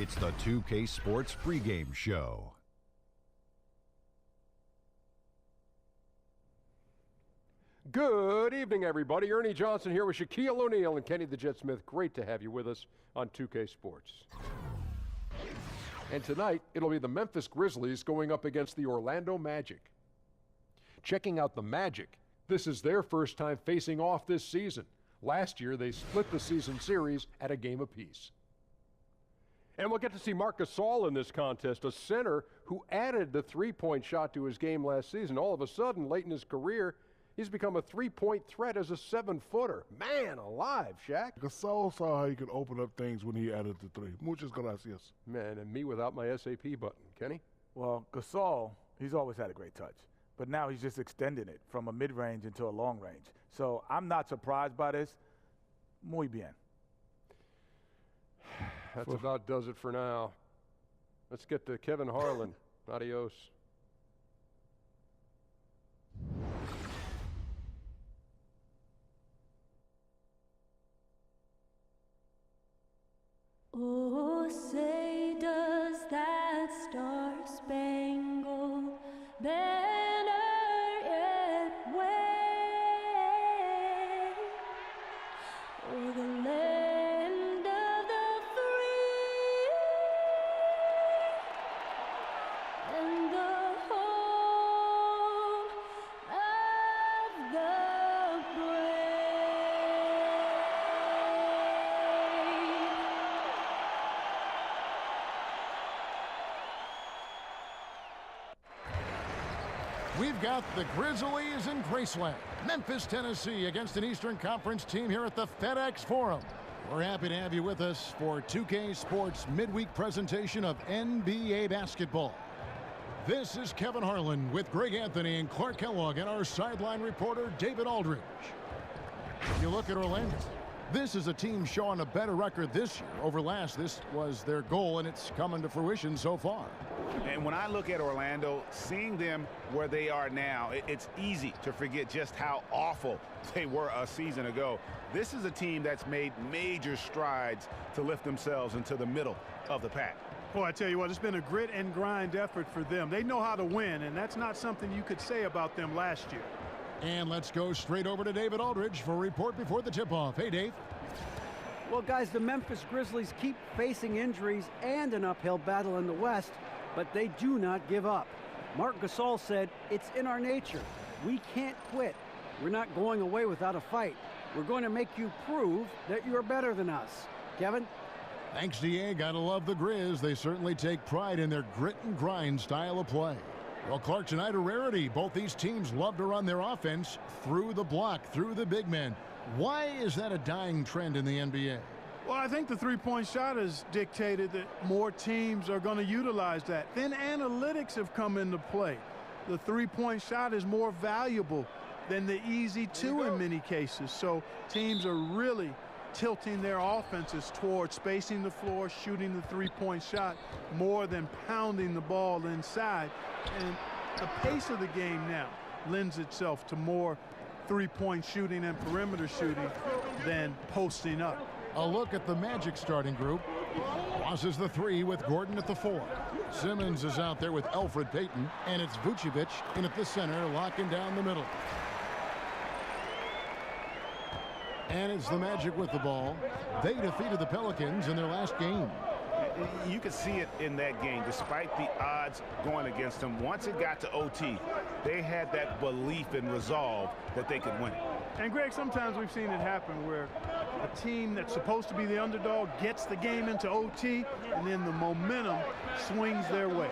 It's the 2K Sports pregame show. Good evening, everybody. Ernie Johnson here with Shaquille O'Neal and Kenny the Jet Smith. Great to have you with us on 2K Sports. And tonight, it'll be the Memphis Grizzlies going up against the Orlando Magic. Checking out the Magic, this is their first time facing off this season. Last year, they split the season series at a game apiece. And we'll get to see Marc Gasol in this contest, a center who added the three-point shot to his game last season. All of a sudden, late in his career, he's become a three-point threat as a 7-footer. Man alive, Shaq. Gasol saw how he could open up things when he added the three. Muchas gracias. Man, and me without my SAP button. Kenny? Well, Gasol, he's always had a great touch. But now he's just extending it from a mid-range into a long range. So I'm not surprised by this. Muy bien. That's about does it for now. Let's get to Kevin Harlan. Adios. Oh, say does that star-spangled banner yet wave o'er the land of the free and the home of the We've got the Grizzlies in Graceland, Memphis, Tennessee, against an Eastern Conference team here at the FedEx Forum. We're happy to have you with us for 2K Sports midweek presentation of NBA basketball. This is Kevin Harlan with Greg Anthony and Clark Kellogg and our sideline reporter, David Aldridge. If you look at Orlando, this is a team showing a better record this year over last. This was their goal, and it's coming to fruition so far. And when I look at Orlando, seeing them where they are now, it's easy to forget just how awful they were a season ago. This is a team that's made major strides to lift themselves into the middle of the pack. Boy, I tell you what, it's been a grit and grind effort for them. They know how to win, and that's not something you could say about them last year. And let's go straight over to David Aldridge for a report before the tip-off. Hey, Dave. Well, guys, the Memphis Grizzlies keep facing injuries and an uphill battle in the West, but they do not give up. Marc Gasol said, "It's in our nature. We can't quit. We're not going away without a fight. We're going to make you prove that you're better than us." Kevin? Thanks, DA. Gotta love the Grizz. They certainly take pride in their grit and grind style of play. Well, Clark, tonight a rarity. Both these teams love to run their offense through the block, through the big men. Why is that a dying trend in the NBA? Well, I think the three-point shot has dictated that more teams are going to utilize that. Then analytics have come into play. The three-point shot is more valuable than the easy two in many cases. So teams are really tilting their offenses towards spacing the floor, shooting the three-point shot more than pounding the ball inside. And the pace of the game now lends itself to more three-point shooting and perimeter shooting than posting up. A look at the Magic starting group. Ross is the 3 with Gordon at the 4. Simmons is out there with Elfrid Payton, and it's Vucevic in at the center, locking down the middle. And it's the Magic with the ball. They defeated the Pelicans in their last game. You could see it in that game, despite the odds going against them. Once it got to OT, they had that belief and resolve that they could win. And, Greg, sometimes we've seen it happen where a team that's supposed to be the underdog gets the game into OT, and then the momentum swings their way.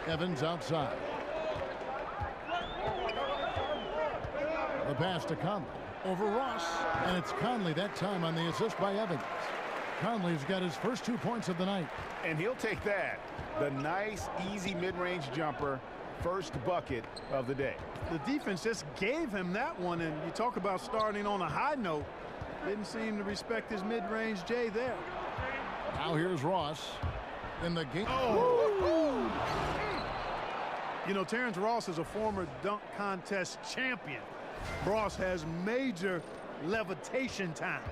Evans outside. The pass to Conley over Ross, and it's Conley that time on the assist by Evans. Conley's got his first 2 points of the night. And he'll take that. The nice, easy mid-range jumper, first bucket of the day. The defense just gave him that one, and you talk about starting on a high note. Didn't seem to respect his mid-range J there. Now here's Ross in the game. Oh! You know, Terrence Ross is a former dunk contest champion. Ross has major levitation time.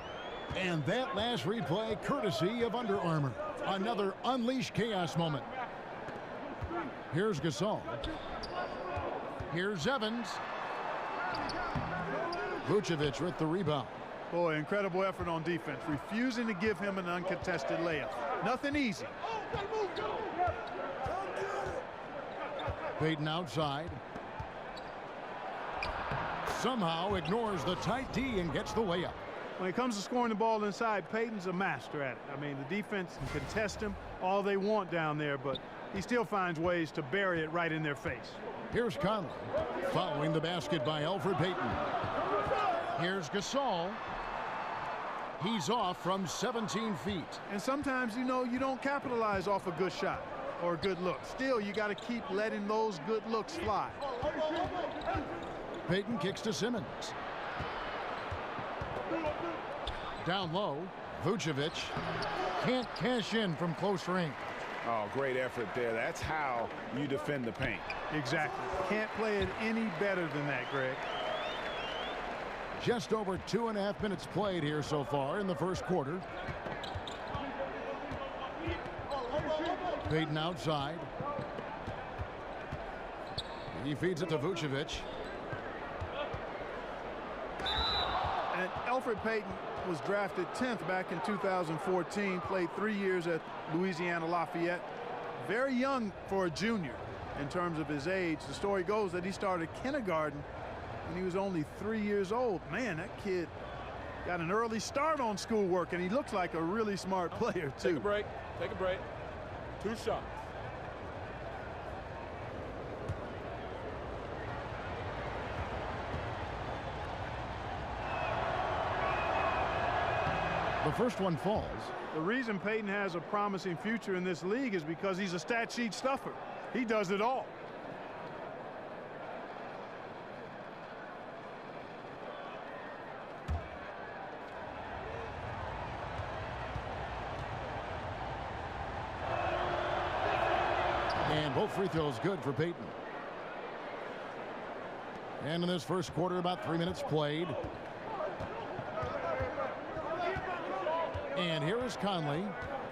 And that last replay courtesy of Under Armour. Another Unleash Chaos moment. Here's Gasol. Here's Evans. Vucevic with the rebound. Boy, incredible effort on defense, refusing to give him an uncontested layup. Nothing easy. Payton outside. Somehow ignores the tight D and gets the layup. When it comes to scoring the ball inside, Payton's a master at it. I mean, the defense can contest him all they want down there, but he still finds ways to bury it right in their face. Here's Conley, following the basket by Elfrid Payton. Here's Gasol. He's off from 17 feet. And sometimes, you know, you don't capitalize off a good shot or a good look. Still, you got to keep letting those good looks fly. Payton kicks to Simmons. Down low, Vucevic can't cash in from close range. Oh, great effort there. That's how you defend the paint. Exactly. Can't play it any better than that, Greg. Just over 2.5 minutes played here so far in the first quarter. Payton outside. He feeds it to Vucevic. And Elfrid Payton was drafted 10th back in 2014, played 3 years at Louisiana Lafayette. Very young for a junior in terms of his age. The story goes that he started kindergarten when he was only 3 years old. Man, that kid got an early start on schoolwork, and he looks like a really smart player, too. Take a break. Take a break. 2 shots. The first one falls. The reason Payton has a promising future in this league is because he's a stat sheet stuffer. He does it all. And both free throws good for Payton. And in this first quarter, about 3 minutes played. And here is Conley.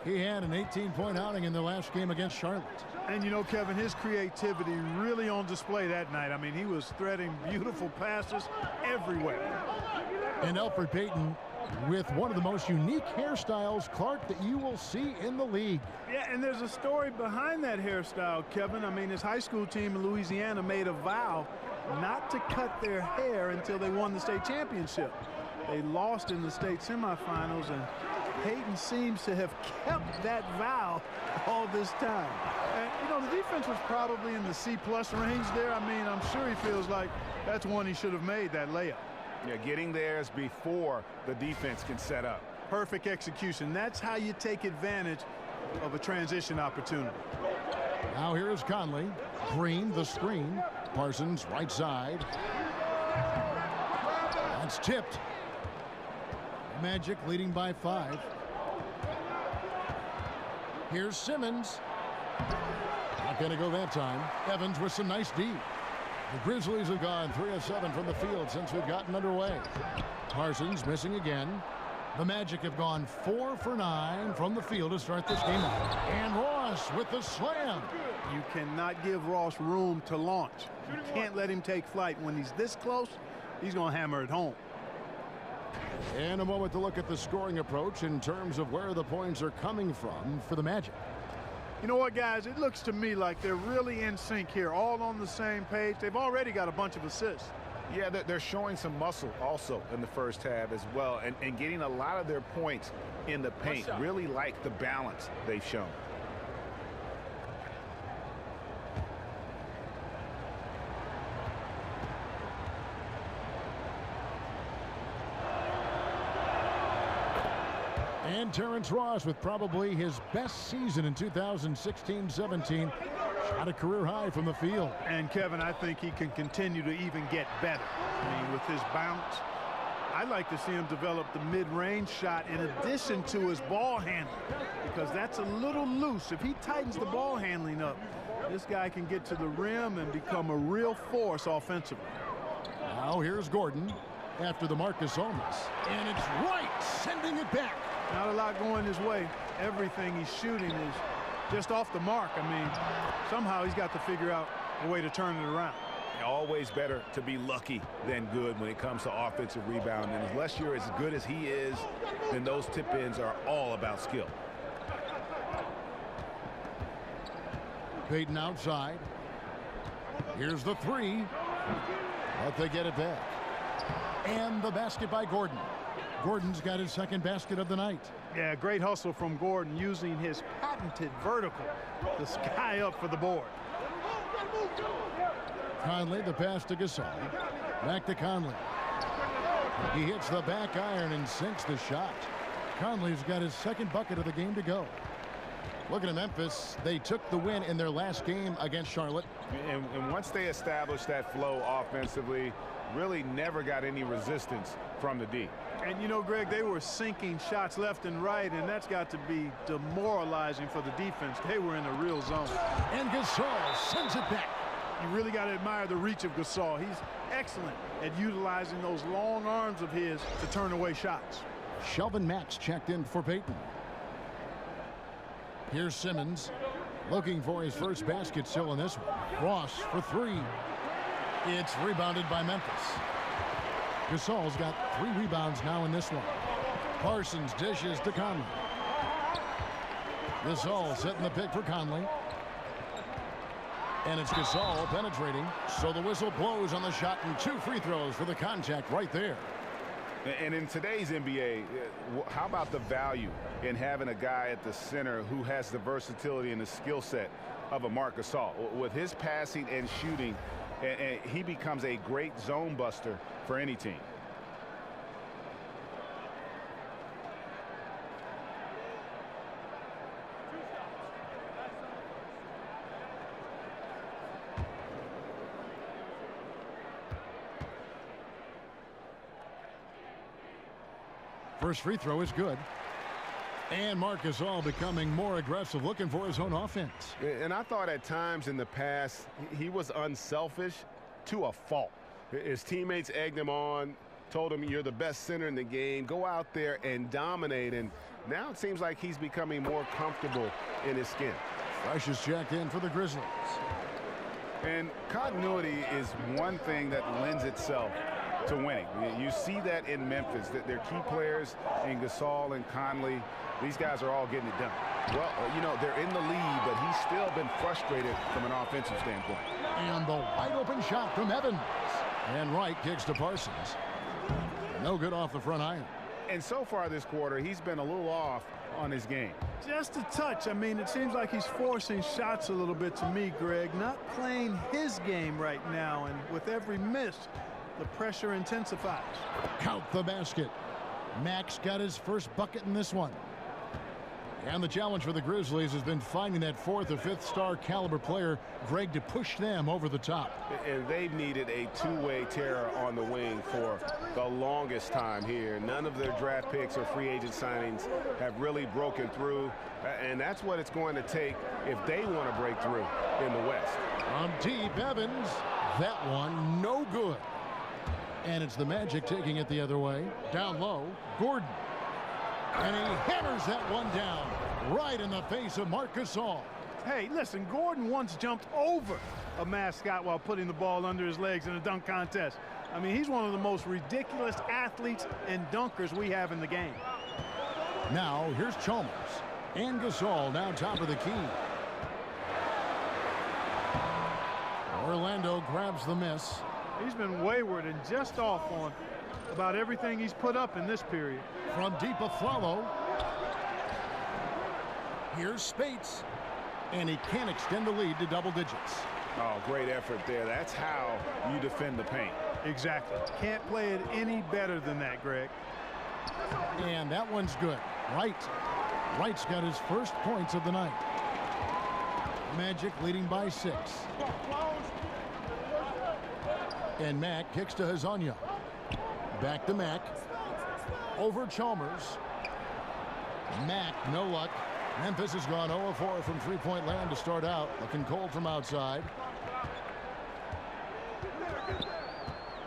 He had an 18-point outing in the last game against Charlotte. And you know, Kevin, his creativity really on display that night. I mean, he was threading beautiful passes everywhere. And Elfrid Payton with one of the most unique hairstyles, Clark, that you will see in the league. Yeah, and there's a story behind that hairstyle, Kevin. I mean, his high school team in Louisiana made a vow not to cut their hair until they won the state championship. They lost in the state semifinals, and Payton seems to have kept that vow all this time. And, you know, the defense was probably in the C-plus range there. I mean, I'm sure he feels like that's one he should have made, that layup. Yeah, getting there is before the defense can set up. Perfect execution. That's how you take advantage of a transition opportunity. Now here is Conley. Green, the screen. Parsons, right side. That's tipped. Magic leading by 5. Here's Simmons. Not going to go that time. Evans with some nice D. The Grizzlies have gone 3 of 7 from the field since we've gotten underway. Parsons missing again. The Magic have gone 4 for 9 from the field to start this game out. And Ross with the slam. You cannot give Ross room to launch. You can't let him take flight. When he's this close, he's going to hammer it home. And a moment to look at the scoring approach in terms of where the points are coming from for the Magic. You know what, guys? It looks to me like they're really in sync here, all on the same page. They've already got a bunch of assists. Yeah, they're showing some muscle also in the first half as well, and getting a lot of their points in the paint. Really like the balance they've shown. And Terrence Ross with probably his best season in 2016-17. Shot a career high from the field. And Kevin, I think he can continue to even get better. I mean, with his bounce, I'd like to see him develop the mid-range shot in addition to his ball handling, because that's a little loose. If he tightens the ball handling up, this guy can get to the rim and become a real force offensively. Now here's Gordon. after the Marcus Gasol miss. And it's right, sending it back. Not a lot going his way. Everything he's shooting is just off the mark. I mean, somehow he's got to figure out a way to turn it around. Always better to be lucky than good when it comes to offensive rebounding. And unless you're as good as he is, then those tip-ins are all about skill. Payton outside. Here's the three. But they get it back. And the basket by Gordon. Gordon's got his second basket of the night. Yeah, great hustle from Gordon using his patented vertical to sky up for the board. Conley, the pass to Gasol. Back to Conley. He hits the back iron and sinks the shot. Conley's got his second bucket of the game to go. Looking at Memphis, they took the win in their last game against Charlotte. And once they established that flow offensively, really never got any resistance from the D. And you know, Greg, they were sinking shots left and right, and that's got to be demoralizing for the defense. They were in a real zone. And Gasol sends it back. You really got to admire the reach of Gasol. He's excellent at utilizing those long arms of his to turn away shots. Shelvin Max checked in for Payton. Here's Simmons looking for his first basket still in this one. Ross for three. It's rebounded by Memphis. Gasol's got 3 rebounds now in this one. Parsons dishes to Conley. Gasol setting the pick for Conley. And it's Gasol penetrating. So the whistle blows on the shot and 2 free throws for the contact right there. And in today's NBA, how about the value in having a guy at the center who has the versatility and the skill set of a Marcus Gasol? With his passing and shooting, and he becomes a great zone buster for any team. First free throw is good. And Marcus Gasol becoming more aggressive, looking for his own offense. And I thought at times in the past, he was unselfish to a fault. His teammates egged him on, told him, you're the best center in the game. Go out there and dominate. And now it seems like he's becoming more comfortable in his skin. Fresh is checked in for the Grizzlies. And continuity is one thing that lends itself to winning. You see that in Memphis, that their key players in Gasol and Conley, these guys are all getting it done. Well, you know, they're in the lead, but he's still been frustrated from an offensive standpoint. And the wide open shot from Evans. And Wright kicks to Parsons. No good off the front iron. And so far this quarter, he's been a little off on his game. Just a touch. I mean, it seems like he's forcing shots a little bit to me, Greg. Not playing his game right now, and with every miss, the pressure intensifies. Count the basket. Max got his first bucket in this one. And the challenge for the Grizzlies has been finding that 4th or 5th star caliber player, Greg, to push them over the top. And they've needed a two-way terror on the wing for the longest time here. None of their draft picks or free agent signings have really broken through. And that's what it's going to take if they want to break through in the West. From deep, Evans. That one no good. And it's the Magic taking it the other way. Down low, Gordon. And he hammers that one down right in the face of Marcus Gasol. Hey, listen, Gordon once jumped over a mascot while putting the ball under his legs in a dunk contest. I mean, he's one of the most ridiculous athletes and dunkers we have in the game. Now, here's Chalmers. And Gasol now top of the key. Orlando grabs the miss. He's been wayward and just off on about everything he's put up in this period. From deep Aflalo. Here's Spates. And he can't extend the lead to double digits. Oh, great effort there. That's how you defend the paint. Exactly. Can't play it any better than that, Greg. And that one's good. Wright's got his first points of the night. Magic leading by 6. And Mack kicks to Hezonja. Back to Mack. Over Chalmers. Mack, no luck. Memphis has gone 0-4 from three-point land to start out. Looking cold from outside.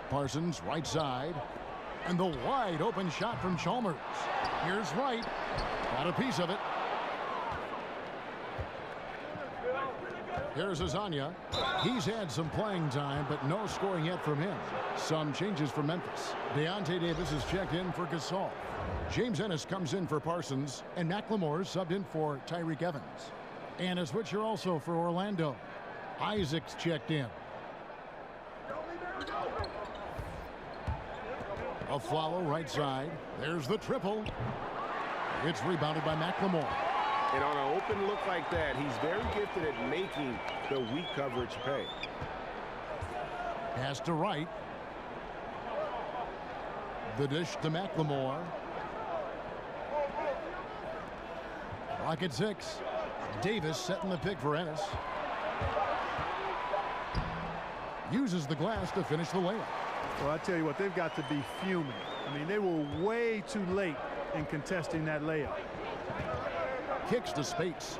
Parsons, right side. And the wide open shot from Chalmers. Here's Wright. Got a piece of it. Here's Azania. He's had some playing time, but no scoring yet from him. Some changes for Memphis. Deontay Davis is checked in for Gasol. James Ennis comes in for Parsons, and McLemore's subbed in for Tyreek Evans. And a switcher also for Orlando. Isaac's checked in. A follow right side. There's the triple. It's rebounded by McLemore. And on an open look like that, he's very gifted at making the weak coverage pay. Pass to Wright. The dish to McLemore. Clock at 6. Davis setting the pick for Ennis. Uses the glass to finish the layup. Well, I tell you what, they've got to be fuming. I mean, they were way too late in contesting that layup. Kicks to Spates.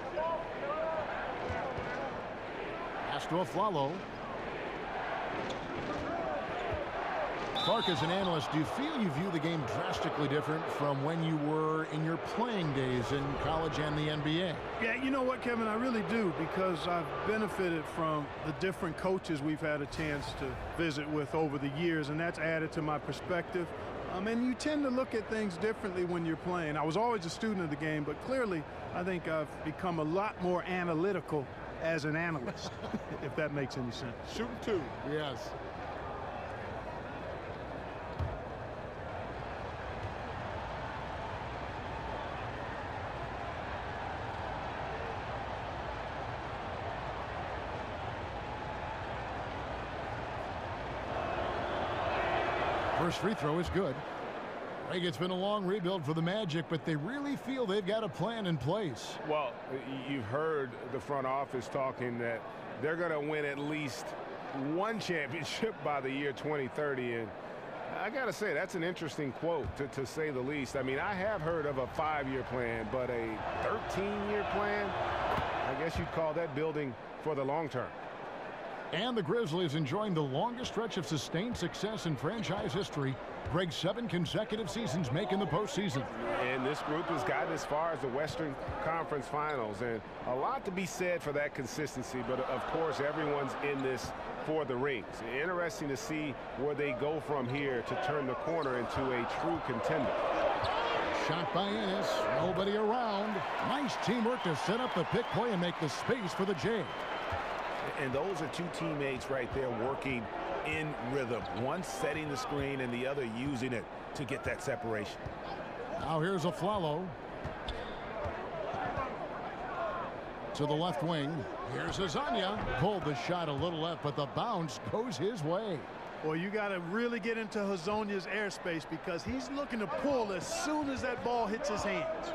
Pass to Aflalo. Clark, as an analyst, do you feel you view the game drastically different from when you were in your playing days in college and the NBA? Yeah, you know what, Kevin, I really do, because I've benefited from the different coaches we've had a chance to visit with over the years, and that's added to my perspective. And you tend to look at things differently when you're playing. I was always a student of the game, but clearly I think I've become a lot more analytical as an analyst, if that makes any sense. Shooting two. Yes. First free throw is good. Greg, it's been a long rebuild for the Magic, but they really feel they've got a plan in place. Well, you've heard the front office talking that they're going to win at least one championship by the year 2030. And I got to say, that's an interesting quote, to say the least. I mean, I have heard of a 5-year plan, but a 13-year plan, I guess you'd call that building for the long term. And the Grizzlies enjoying the longest stretch of sustained success in franchise history. Greg, 7 consecutive seasons making the postseason. And this group has gotten as far as the Western Conference Finals. And a lot to be said for that consistency. But, of course, everyone's in this for the rings. Interesting to see where they go from here to turn the corner into a true contender. Shot by Ennis. Nobody around. Nice teamwork to set up the pick play and make the space for the J. And those are two teammates right there working in rhythm. One setting the screen and the other using it to get that separation. Now here's Aflalo. To the left wing. Here's Azania. Pulled the shot a little left, but the bounce goes his way. Well, you got to really get into Hazonia's airspace, because he's looking to pull as soon as that ball hits his hands.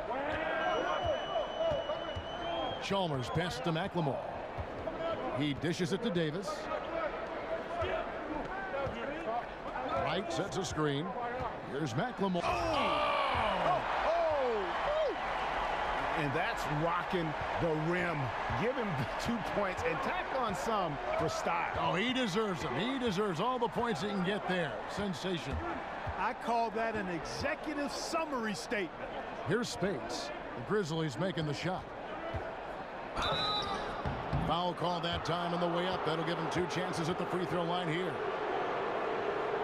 Chalmers passes to McLemore. He dishes it to Davis. Wright sets a screen. Here's McLemore. And that's rocking the rim. Give him 2 points and tack on some for style. Oh, he deserves them. He deserves all the points he can get there. Sensation. I call that an executive summary statement. Here's Spates. The Grizzlies making the shot. Foul call that time on the way up. That'll give him 2 chances at the free throw line here.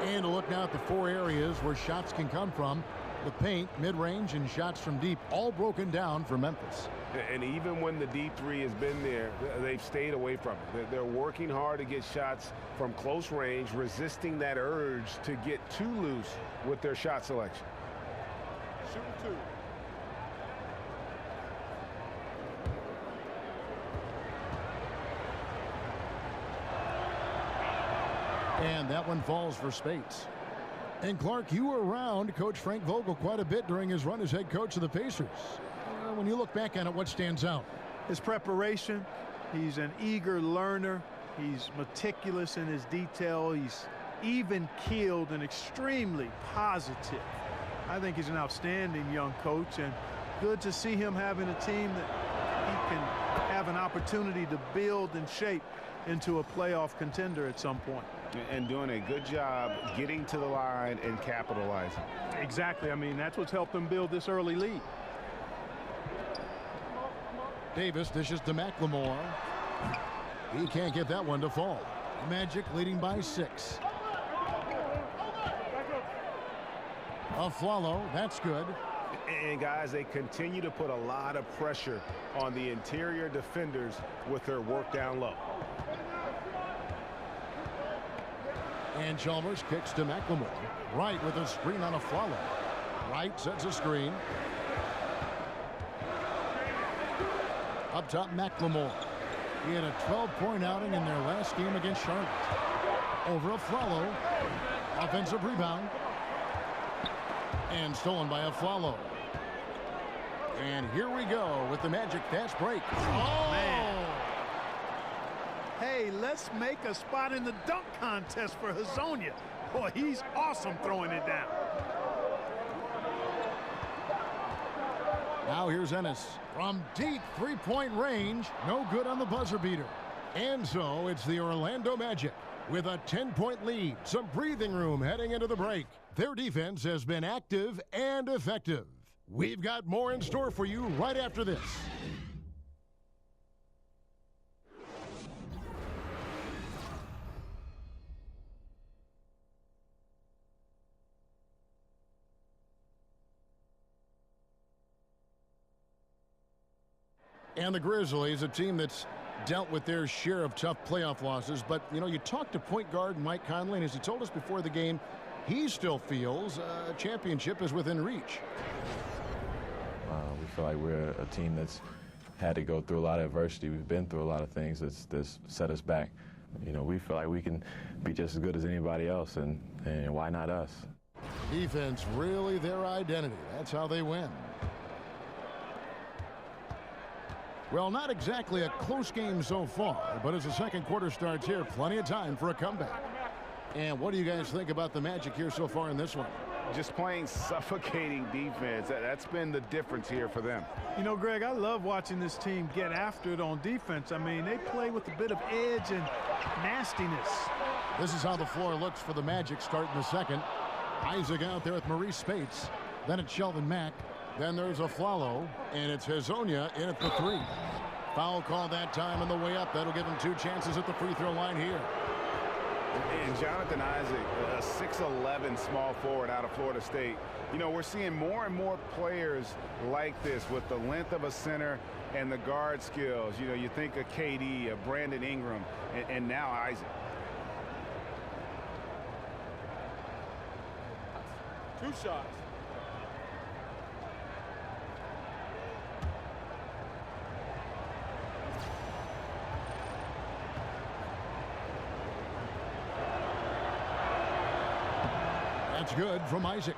And a look now at the 4 areas where shots can come from. The paint, mid-range, and shots from deep, all broken down for Memphis. And even when the deep three has been there, they've stayed away from it. They're working hard to get shots from close range, resisting that urge to get too loose with their shot selection. Shooting two. And that one falls for Spates. And Clark, you were around Coach Frank Vogel quite a bit during his run as head coach of the Pacers. When you look back on it, what stands out? His preparation. He's an eager learner. He's meticulous in his detail. He's even-keeled and extremely positive. I think he's an outstanding young coach, and good to see him having a team that he can have an opportunity to build and shape into a playoff contender at some point. And doing a good job getting to the line and capitalizing. Exactly. I mean, that's what's helped them build this early lead. Davis dishes to McLemore. He can't get that one to fall. Magic leading by 6. Aflalo, that's good. And guys, they continue to put a lot of pressure on the interior defenders with their work down low. And Chalmers kicks to McLemore. Wright with a screen on Aflalo. Wright sets a screen. Up top, McLemore. He had a 12-point outing in their last game against Charlotte. Over Aflalo. Offensive rebound. And stolen by Aflalo. And here we go with the Magic fast break. Oh, man. Hey, let's make a spot in the dunk contest for Hazonia. Boy, he's awesome throwing it down. Now here's Ennis from deep three-point range. No good on the buzzer beater. And so it's the Orlando Magic with a 10-point lead. Some breathing room heading into the break. Their defense has been active and effective. We've got more in store for you right after this. And the Grizzlies, a team that's dealt with their share of tough playoff losses. But, you know, you talked to point guard Mike Conley, and as he told us before the game, he still feels a championship is within reach. We feel like we're a team that's had to go through a lot of adversity. We've been through a lot of things that's set us back. You know, we feel like we can be just as good as anybody else, and why not us? Defense really their identity. That's how they win. Well, not exactly a close game so far, but as the second quarter starts here, plenty of time for a comeback. And what do you guys think about the Magic here so far in this one? Just playing suffocating defense. That's been the difference here for them. You know, Greg, I love watching this team get after it on defense. I mean, they play with a bit of edge and nastiness. This is how the floor looks for the Magic starting the second. Isaac out there with Maurice Spates. Then it's Sheldon Mack. Then there's Aflalo, and it's Hazonia in at the 3. Foul call that time on the way up. That'll give him 2 chances at the free throw line here. And Jonathan Isaac, a 6'11" small forward out of Florida State. You know, we're seeing more and more players like this with the length of a center and the guard skills. You know, you think of KD, of Brandon Ingram, and now Isaac. Two shots. That's good from Isaac.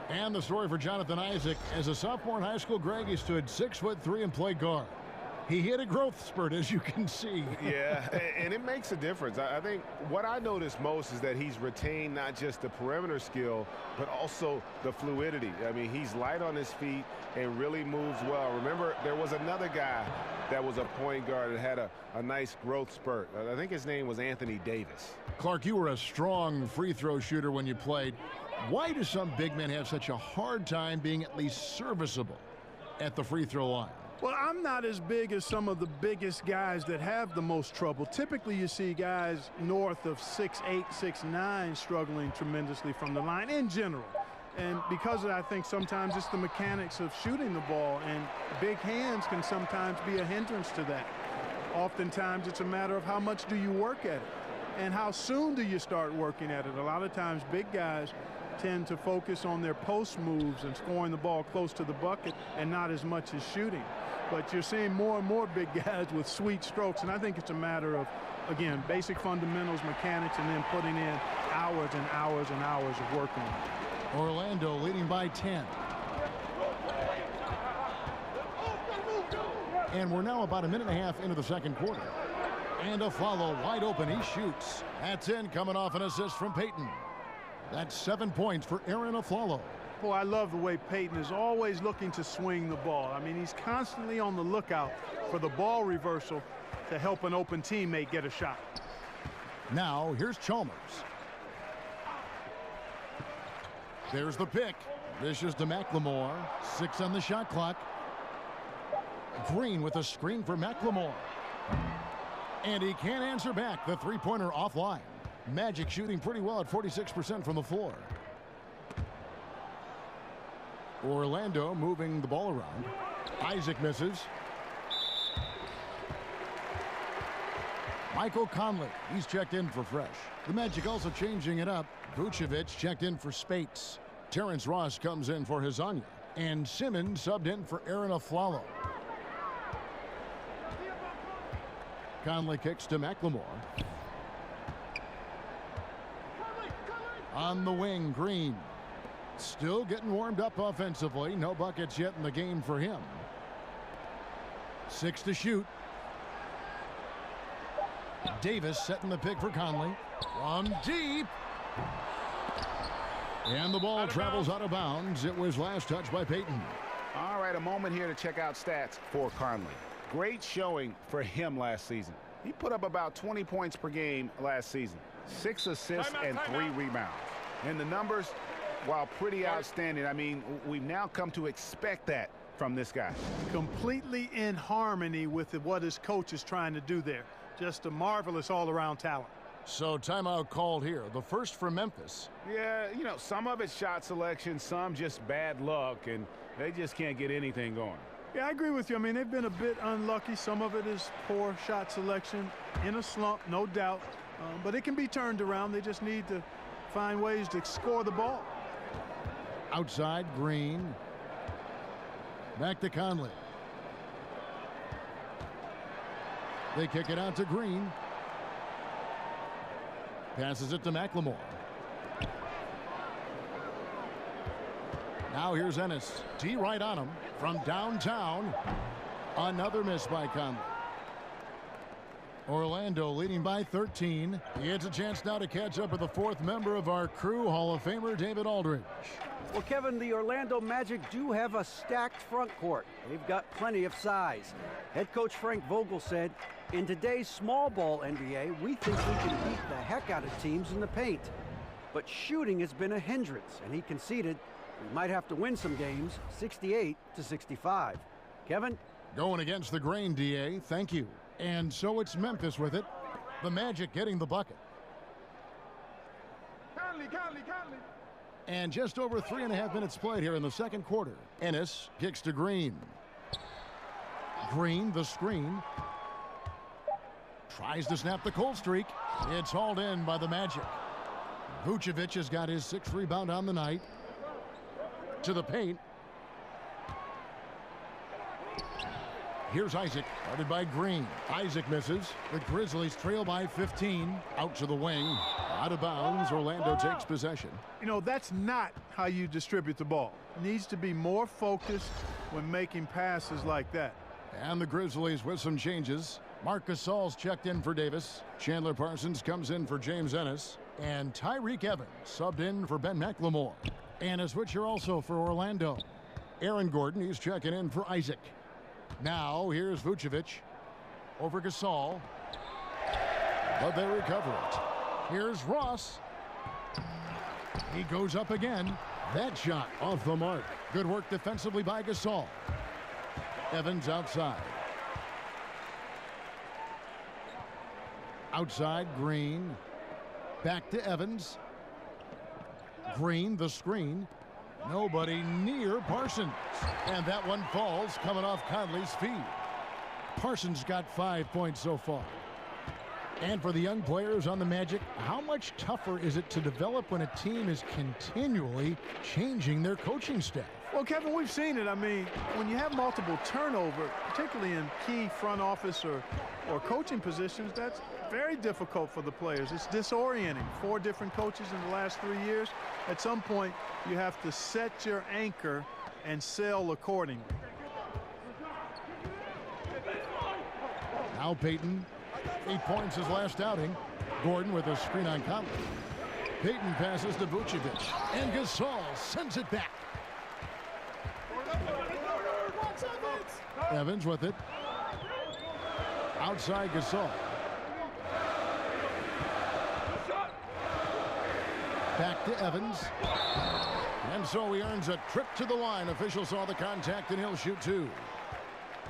And the story for Jonathan Isaac, as a sophomore in high school, Greg, he stood 6'3" and played guard. He hit a growth spurt, as you can see. Yeah, and it makes a difference. I think what I notice most is that he's retained not just the perimeter skill, but also the fluidity. I mean, he's light on his feet and really moves well. Remember, there was another guy that was a point guard that had a nice growth spurt. I think his name was Anthony Davis. Clark, you were a strong free throw shooter when you played. Why do some big men have such a hard time being at least serviceable at the free throw line? Well, I'm not as big as some of the biggest guys that have the most trouble. Typically, you see guys north of 6'8", 6'9", struggling tremendously from the line in general. And because of that, I think sometimes it's the mechanics of shooting the ball, and big hands can sometimes be a hindrance to that. Oftentimes, it's a matter of how much do you work at it, and how soon do you start working at it. A lot of times, big guys tend to focus on their post moves and scoring the ball close to the bucket and not as much as shooting. But you're seeing more and more big guys with sweet strokes, and I think it's a matter of, again, basic fundamentals, mechanics, and then putting in hours and hours and hours of working. Orlando leading by 10. And we're now about a minute and a half into the second quarter. And Aflalo wide open, he shoots. That's in, coming off an assist from Peyton. That's 7 points for Aaron Aflalo. Boy, I love the way Peyton is always looking to swing the ball. I mean, he's constantly on the lookout for the ball reversal to help an open teammate get a shot. Now, here's Chalmers. There's the pick. Vicious to McLemore. 6 on the shot clock. Green with a screen for McLemore. And he can't answer back. The three-pointer offline. Magic shooting pretty well at 46% from the floor. Orlando moving the ball around. Isaac misses. Michael Conley, he's checked in for Fresh. The Magic also changing it up. Vucevic checked in for Spates. Terrence Ross comes in for Hezonja. And Simmons subbed in for Aaron Aflalo. Conley kicks to McLemore. On the wing, Green. Still getting warmed up offensively. No buckets yet in the game for him. 6 to shoot. Davis setting the pick for Conley. From deep. And the ball travels out of bounds. It was last touched by Peyton. All right, a moment here to check out stats for Conley. Great showing for him last season. He put up about 20 points per game last season. 6 assists and 3 rebounds. And the numbers, while pretty outstanding, I mean, we've now come to expect that from this guy. Completely in harmony with what his coach is trying to do there. Just a marvelous all-around talent. So timeout called here. The first for Memphis. Yeah, you know, some of it's shot selection, some just bad luck, and they just can't get anything going. Yeah, I agree with you. I mean, they've been a bit unlucky. Some of it is poor shot selection. In a slump, no doubt. But it can be turned around. They just need to find ways to score the ball. Outside, Green. Back to Conley. They kick it out to Green. Passes it to McLemore. Now here's Ennis. T right on him from downtown. Another miss by Conley. Orlando leading by 13. He gets a chance now to catch up with the 4th member of our crew, Hall of Famer David Aldridge. Well, Kevin, the Orlando Magic do have a stacked front court. They've got plenty of size. Head coach Frank Vogel said, in today's small ball NBA, we think we can beat the heck out of teams in the paint. But shooting has been a hindrance, and he conceded we might have to win some games, 68-65. Kevin? Going against the grain, DA. Thank you. And so it's Memphis with it. The Magic getting the bucket. Conley. And just over 3.5 minutes played here in the second quarter. Ennis kicks to Green. Green, the screen. Tries to snap the cold streak. It's hauled in by the Magic. Vucevic has got his 6th rebound on the night. To the paint. Here's Isaac, guarded by Green. Isaac misses. The Grizzlies trail by 15. Out to the wing. Out of bounds. Orlando takes possession. You know, that's not how you distribute the ball. Needs to be more focused when making passes like that. And the Grizzlies with some changes. Marc Gasol's checked in for Davis. Chandler Parsons comes in for James Ennis. And Tyreke Evans subbed in for Ben McLemore. And a switcher also for Orlando. Aaron Gordon, he's checking in for Isaac. Now, here's Vucevic over Gasol. But they recover it. Here's Ross. He goes up again. That shot off the mark. Good work defensively by Gasol. Evans outside. Outside, Green. Back to Evans. Green, the screen. Nobody near Parsons. And that one falls coming off Conley's feet. Parsons got 5 points so far. And for the young players on the Magic, how much tougher is it to develop when a team is continually changing their coaching staff? Well, Kevin, we've seen it. I mean, when you have multiple turnover, particularly in key front office or coaching positions, that's very difficult for the players. It's disorienting. 4 different coaches in the last 3 years. At some point, you have to set your anchor and sail accordingly. Now Peyton, 8 points his last outing. Gordon with a screen on Conley. Peyton passes to Vucevic, and Gasol sends it back. Evans with it. Outside Gasol. Back to Evans. And so he earns a trip to the line. Officials saw the contact and he'll shoot 2.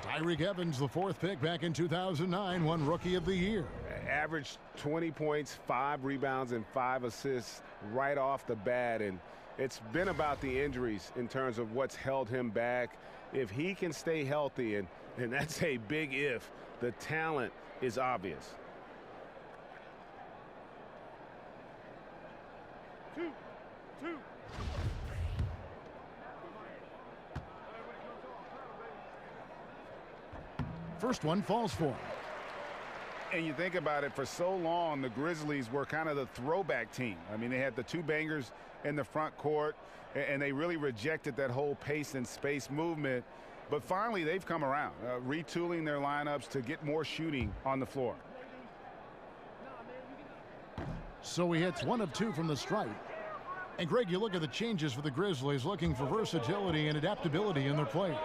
Tyreke Evans, the 4th pick back in 2009, won Rookie of the Year. Averaged 20 points, 5 rebounds, and 5 assists right off the bat. And it's been about the injuries in terms of what's held him back. If he can stay healthy, and that's a big if, the talent is obvious. 2. First one falls for him. And you think about it, for so long, the Grizzlies were kind of the throwback team. I mean, they had the 2 bangers in the front court, and they really rejected that whole pace and space movement. But finally, they've come around, retooling their lineups to get more shooting on the floor. So he hits 1 of 2 from the stripe. And Greg, you look at the changes for the Grizzlies, looking for versatility and adaptability in their players.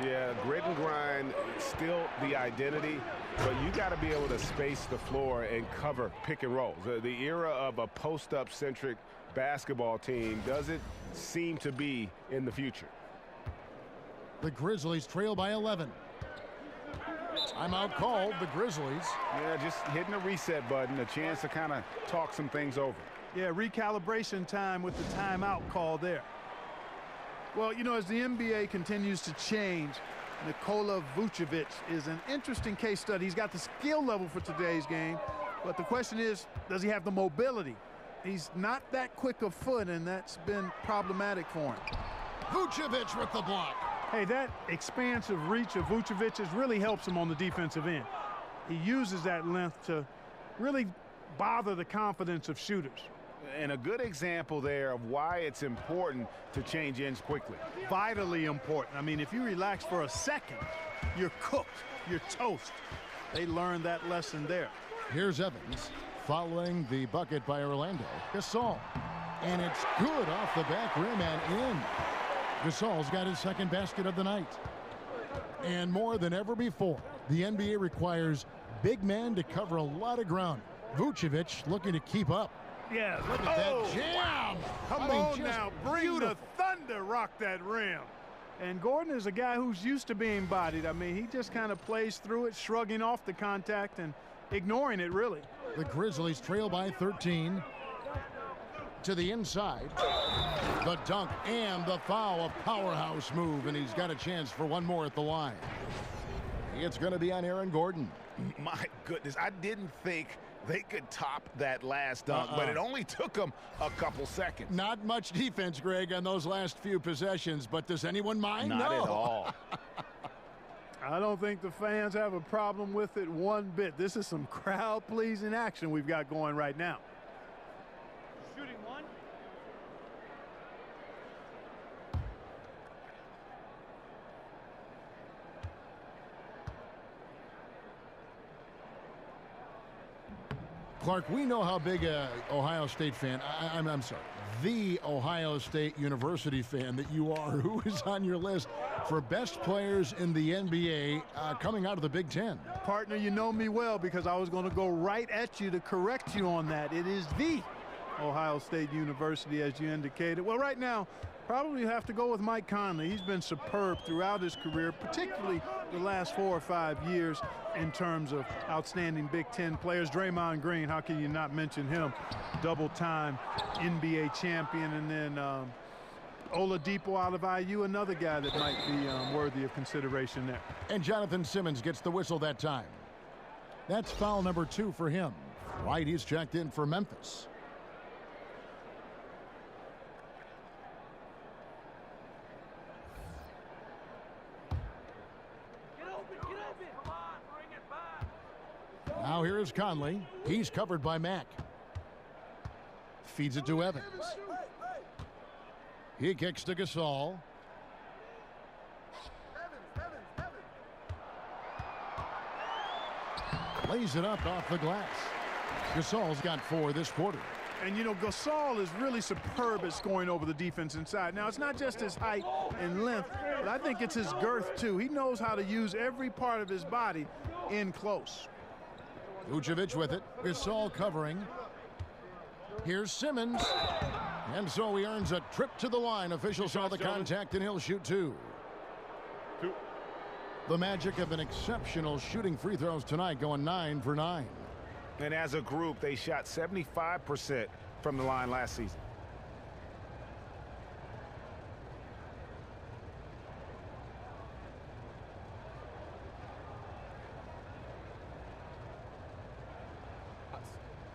Yeah, grit and grind, still the identity, but you got to be able to space the floor and cover pick and rolls. The era of a post-up centric basketball team doesn't seem to be in the future. The Grizzlies trail by 11. Timeout called, the Grizzlies. Yeah, just hitting a reset button, a chance to kind of talk some things over. Yeah, recalibration time with the timeout call there. Well, you know, as the NBA continues to change, Nikola Vucevic is an interesting case study. He's got the skill level for today's game, but the question is, does he have the mobility? He's not that quick of foot, and that's been problematic for him. Vucevic with the block. Hey, that expansive reach of Vucevic's really helps him on the defensive end. He uses that length to really bother the confidence of shooters. And a good example there of why it's important to change ends quickly. Vitally important. I mean, if you relax for a second, you're cooked, you're toast. They learned that lesson there. Here's Evans following the bucket by Orlando. Gasol. And it's good off the back rim and in. Gasol's got his 2nd basket of the night. And more than ever before, the NBA requires big men to cover a lot of ground. Vucevic looking to keep up. Yeah, look at that jam. Wow. Come on now, bring the thunder, rock that rim. And Gordon is a guy who's used to being bodied. I mean, he just kind of plays through it, shrugging off the contact and ignoring it, really. The Grizzlies trail by 13. To the inside. The dunk and the foul, a powerhouse move, and he's got a chance for 1 more at the line. It's going to be on Aaron Gordon. My goodness, I didn't think they could top that last dunk, but it only took them a couple seconds. Not much defense, Greg, on those last few possessions, but does anyone mind? Not at all. I don't think the fans have a problem with it one bit. This is some crowd-pleasing action we've got going right now. Shooting 1. Clark, we know how big a Ohio State fan, I'm sorry, the Ohio State University fan that you are. Who is on your list for best players in the NBA coming out of the Big Ten? Partner, you know me well because I was going to go right at you to correct you on that. It is the Ohio State University, as you indicated. Well, right now, probably have to go with Mike Conley. He's been superb throughout his career, particularly the last 4 or 5 years in terms of outstanding Big Ten players. Draymond Green, how can you not mention him? Double-time NBA champion. And then Oladipo out of IU, another guy that might be worthy of consideration there. And Jonathan Simmons gets the whistle that time. That's foul number 2 for him. Right, he's checked in for Memphis. Now here is Conley. He's covered by Mack. Feeds it to Evans. He kicks to Gasol. Lays it up off the glass. Gasol's got 4 this quarter. And, you know, Gasol is really superb at scoring over the defense inside. Now, it's not just his height and length, but I think it's his girth, too. He knows how to use every part of his body in close. Vucevic with it. Gasol covering. Here's Simmons. And so he earns a trip to the line. Officials saw the contact, and he'll shoot two. The Magic have been exceptional shooting free throws tonight, going 9 for 9. And as a group, they shot 75% from the line last season.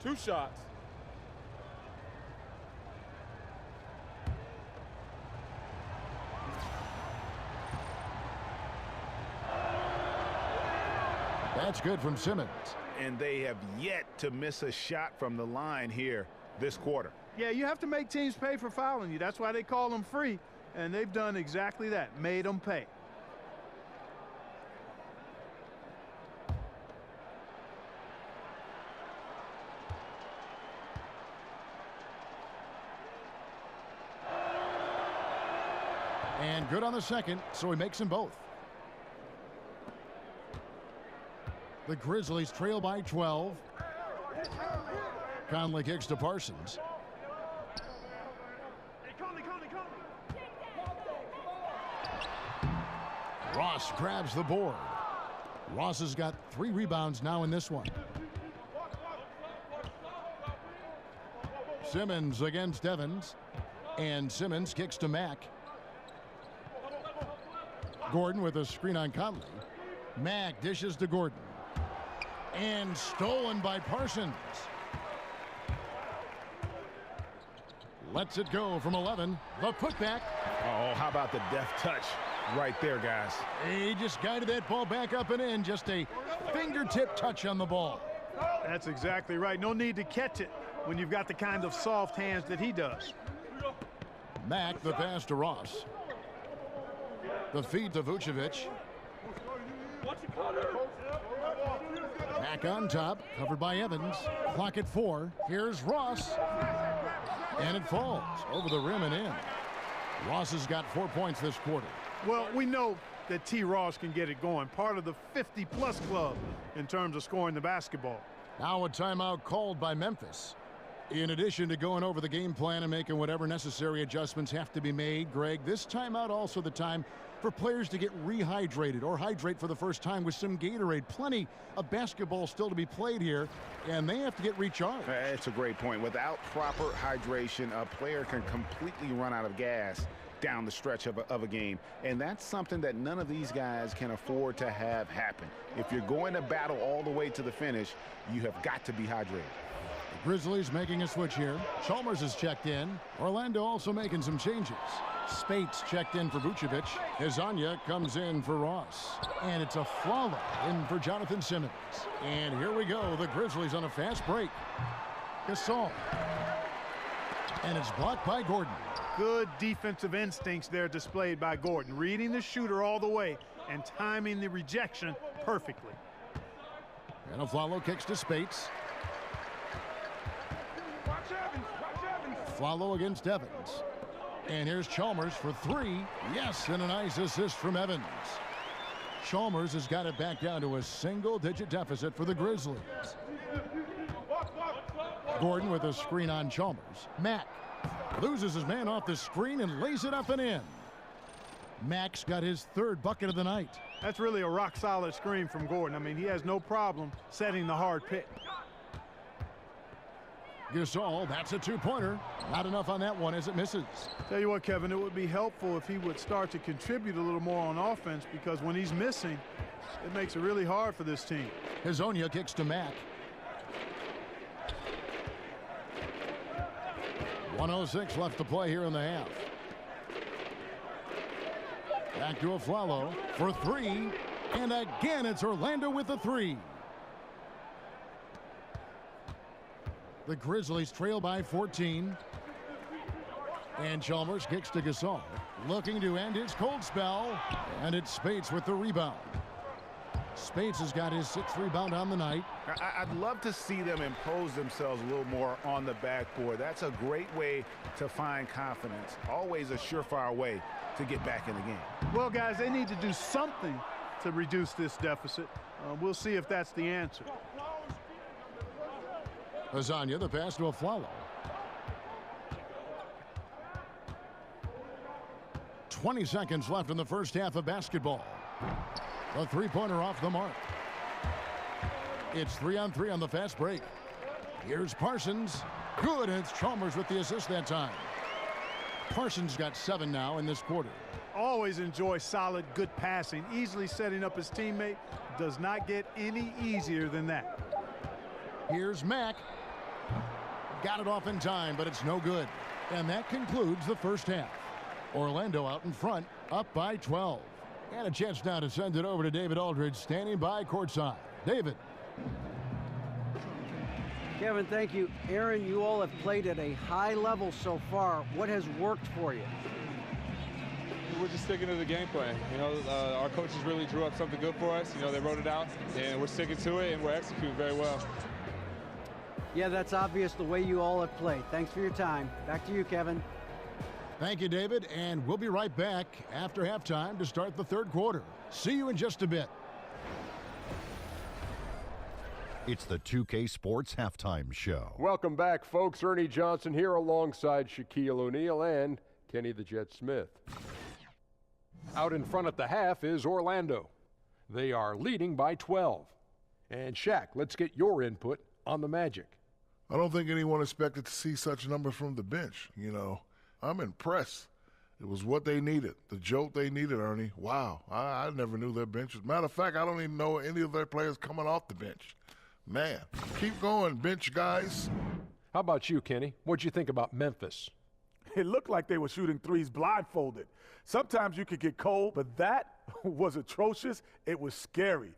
Two shots. That's good from Simmons. And they have yet to miss a shot from the line here this quarter. Yeah, you have to make teams pay for fouling you. That's why they call them free. And they've done exactly that, made them pay. And good on the second, so he makes them both. The Grizzlies trail by 12. Conley kicks to Parsons. Ross grabs the board. Ross has got 3 rebounds now in this one. Simmons against Evans. And Simmons kicks to Mack. Gordon with a screen on Conley. Mack dishes to Gordon. And stolen by Parsons. Lets it go from 11. The putback. Oh, how about the deft touch right there, guys? He just guided that ball back up and in. Just a fingertip touch on the ball. That's exactly right. No need to catch it when you've got the kind of soft hands that he does. Mack, the pass to Ross. The feed to Vucevic. Mack on top, covered by Evans. Clock at 4. Here's Ross. And it falls over the rim and in. Ross has got 4 points this quarter. Well, we know that T. Ross can get it going. Part of the 50-plus club in terms of scoring the basketball. Now a timeout called by Memphis. In addition to going over the game plan and making whatever necessary adjustments have to be made, Greg, this timeout also the time for players to get rehydrated or hydrate for the first time with some Gatorade. Plenty of basketball still to be played here, and they have to get recharged. It's a great point. Without proper hydration, a player can completely run out of gas down the stretch of a game, and that's something that none of these guys can afford to have happen. If you're going to battle all the way to the finish, you have got to be hydrated. The Grizzlies making a switch here. Chalmers is checked in. Orlando also making some changes. Spates checked in for Vucevic. Hezonja comes in for Ross. And it's a Flalo in for Jonathan Simmons. And here we go. The Grizzlies on a fast break. Gasol. And it's blocked by Gordon. Good defensive instincts there displayed by Gordon. Reading the shooter all the way and timing the rejection perfectly. And Flalo kicks to Spates. Flalo against Evans. And here's Chalmers for 3. Yes, and a nice assist from Evans. Chalmers has got it back down to a single-digit deficit for the Grizzlies. Gordon with a screen on Chalmers. Mack loses his man off the screen and lays it up and in. Mack's got his 3rd bucket of the night. That's really a rock-solid screen from Gordon. I mean, he has no problem setting the hard pick. Gasol, that's a 2-pointer. Not enough on that one as it misses. Tell you what, Kevin, it would be helpful if he would start to contribute a little more on offense, because when he's missing, it makes it really hard for this team. Hezonja kicks to Mack. 1:06 left to play here in the half. Back to Flalo for 3. And again, it's Orlando with the 3. The Grizzlies trail by 14. And Chalmers kicks to Gasol. Looking to end his cold spell. And it's Spates with the rebound. Spates has got his 6th rebound on the night. I'd love to see them impose themselves a little more on the backboard. That's a great way to find confidence. Always a surefire way to get back in the game. Well, guys, they need to do something to reduce this deficit. We'll see if that's the answer. Lasagna, the pass to Aflalo. 20 seconds left in the first half of basketball. A three-pointer off the mark. It's 3-on-3 on the fast break. Here's Parsons. Good, and it's Chalmers with the assist that time. Parsons got 7 now in this quarter. Always enjoy solid, good passing. Easily setting up his teammate. Does not get any easier than that. Here's Mack. Got it off in time, but it's no good. And that concludes the first half. Orlando out in front, up by 12. And a chance now to send it over to David Aldridge, standing by courtside. David. Kevin, thank you. Aaron, you all have played at a high level so far. What has worked for you? We're just sticking to the game plan. You know, our coaches really drew up something good for us. You know, they wrote it out, and we're sticking to it, and we're executing very well. Yeah, that's obvious the way you all have played. Thanks for your time. Back to you, Kevin. Thank you, David, and we'll be right back after halftime to start the third quarter. See you in just a bit. It's the 2K Sports Halftime Show. Welcome back, folks. Ernie Johnson here alongside Shaquille O'Neal and Kenny the Jet Smith. Out in front at the half is Orlando. They are leading by 12. And Shaq, let's get your input on the Magic. I don't think anyone expected to see such numbers from the bench. You know, I'm impressed. It was what they needed, the jolt they needed, Ernie. Wow, I never knew their bench. As a matter of fact, I don't even know any of their players coming off the bench. Man, keep going, bench guys. How about you, Kenny? What'd you think about Memphis? It looked like they were shooting threes blindfolded. Sometimes you could get cold, but that was atrocious. It was scary.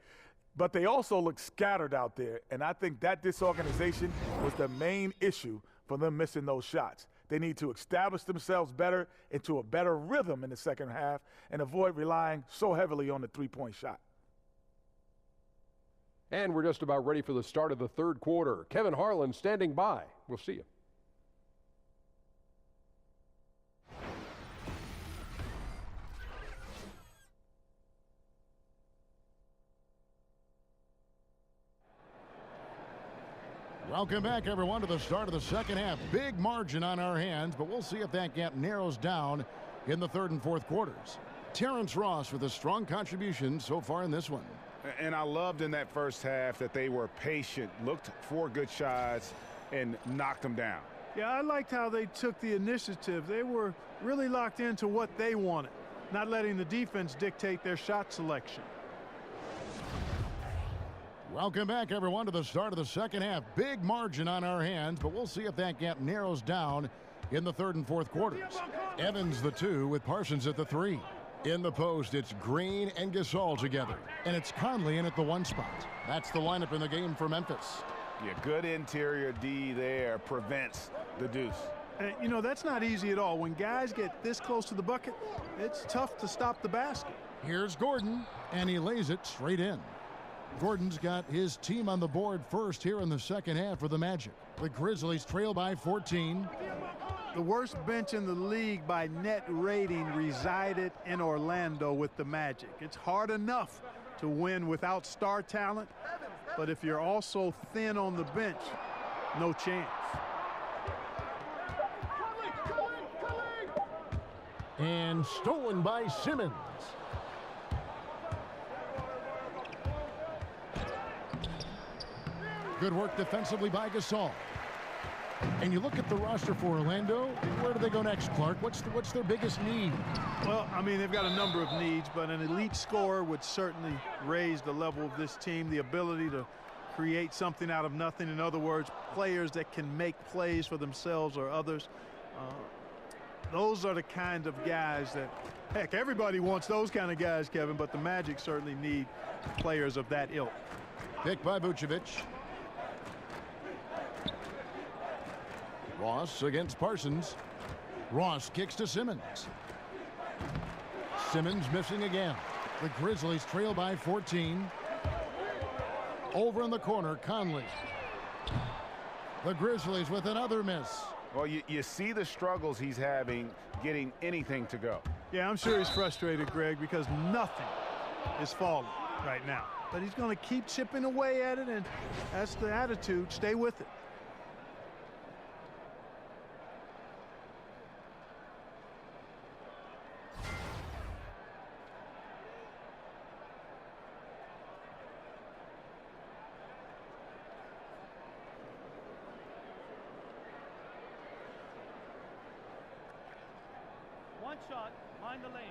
But they also looked scattered out there, and I think that disorganization was the main issue for them missing those shots. They need to establish themselves better into a better rhythm in the second half and avoid relying so heavily on the three-point shot. And we're just about ready for the start of the third quarter. Kevin Harlan standing by. We'll see you. Welcome back, everyone, to the start of the second half. Big margin on our hands, but we'll see if that gap narrows down in the third and fourth quarters. Terrence Ross with a strong contribution so far in this one. And I loved in that first half that they were patient, looked for good shots, and knocked them down. Yeah, I liked how they took the initiative. They were really locked into what they wanted, not letting the defense dictate their shot selection. Welcome back, everyone, to the start of the second half. Big margin on our hands, but we'll see if that gap narrows down in the third and fourth quarters. Evans the 2 with Parsons at the 3. In the post, it's Green and Gasol together, and it's Conley in at the 1 spot. That's the lineup in the game for Memphis. Yeah, good interior D there prevents the deuce. And, you know, that's not easy at all. When guys get this close to the bucket, it's tough to stop the basket. Here's Gordon, and he lays it straight in. Gordon's got his team on the board first here in the second half for the Magic. The Grizzlies trail by 14. The worst bench in the league by net rating resided in Orlando with the Magic. It's hard enough to win without star talent, but if you're also thin on the bench, no chance. And stolen by Simmons. Good work defensively by Gasol. And you look at the roster for Orlando, where do they go next, Clark? What's their biggest need? Well, I mean, they've got a number of needs, but an elite scorer would certainly raise the level of this team, the ability to create something out of nothing. In other words, players that can make plays for themselves or others. Those are the kind of guys that, heck, everybody wants those kind of guys, Kevin, but the Magic certainly need players of that ilk. Pick by Vucevic. Ross against Parsons. Ross kicks to Simmons. Simmons missing again. The Grizzlies trail by 14. Over in the corner, Conley. The Grizzlies with another miss. Well, you see the struggles he's having getting anything to go. Yeah, I'm sure he's frustrated, Greg, because nothing is falling right now. But he's going to keep chipping away at it, and that's the attitude. Stay with it. One shot, mind the lanes.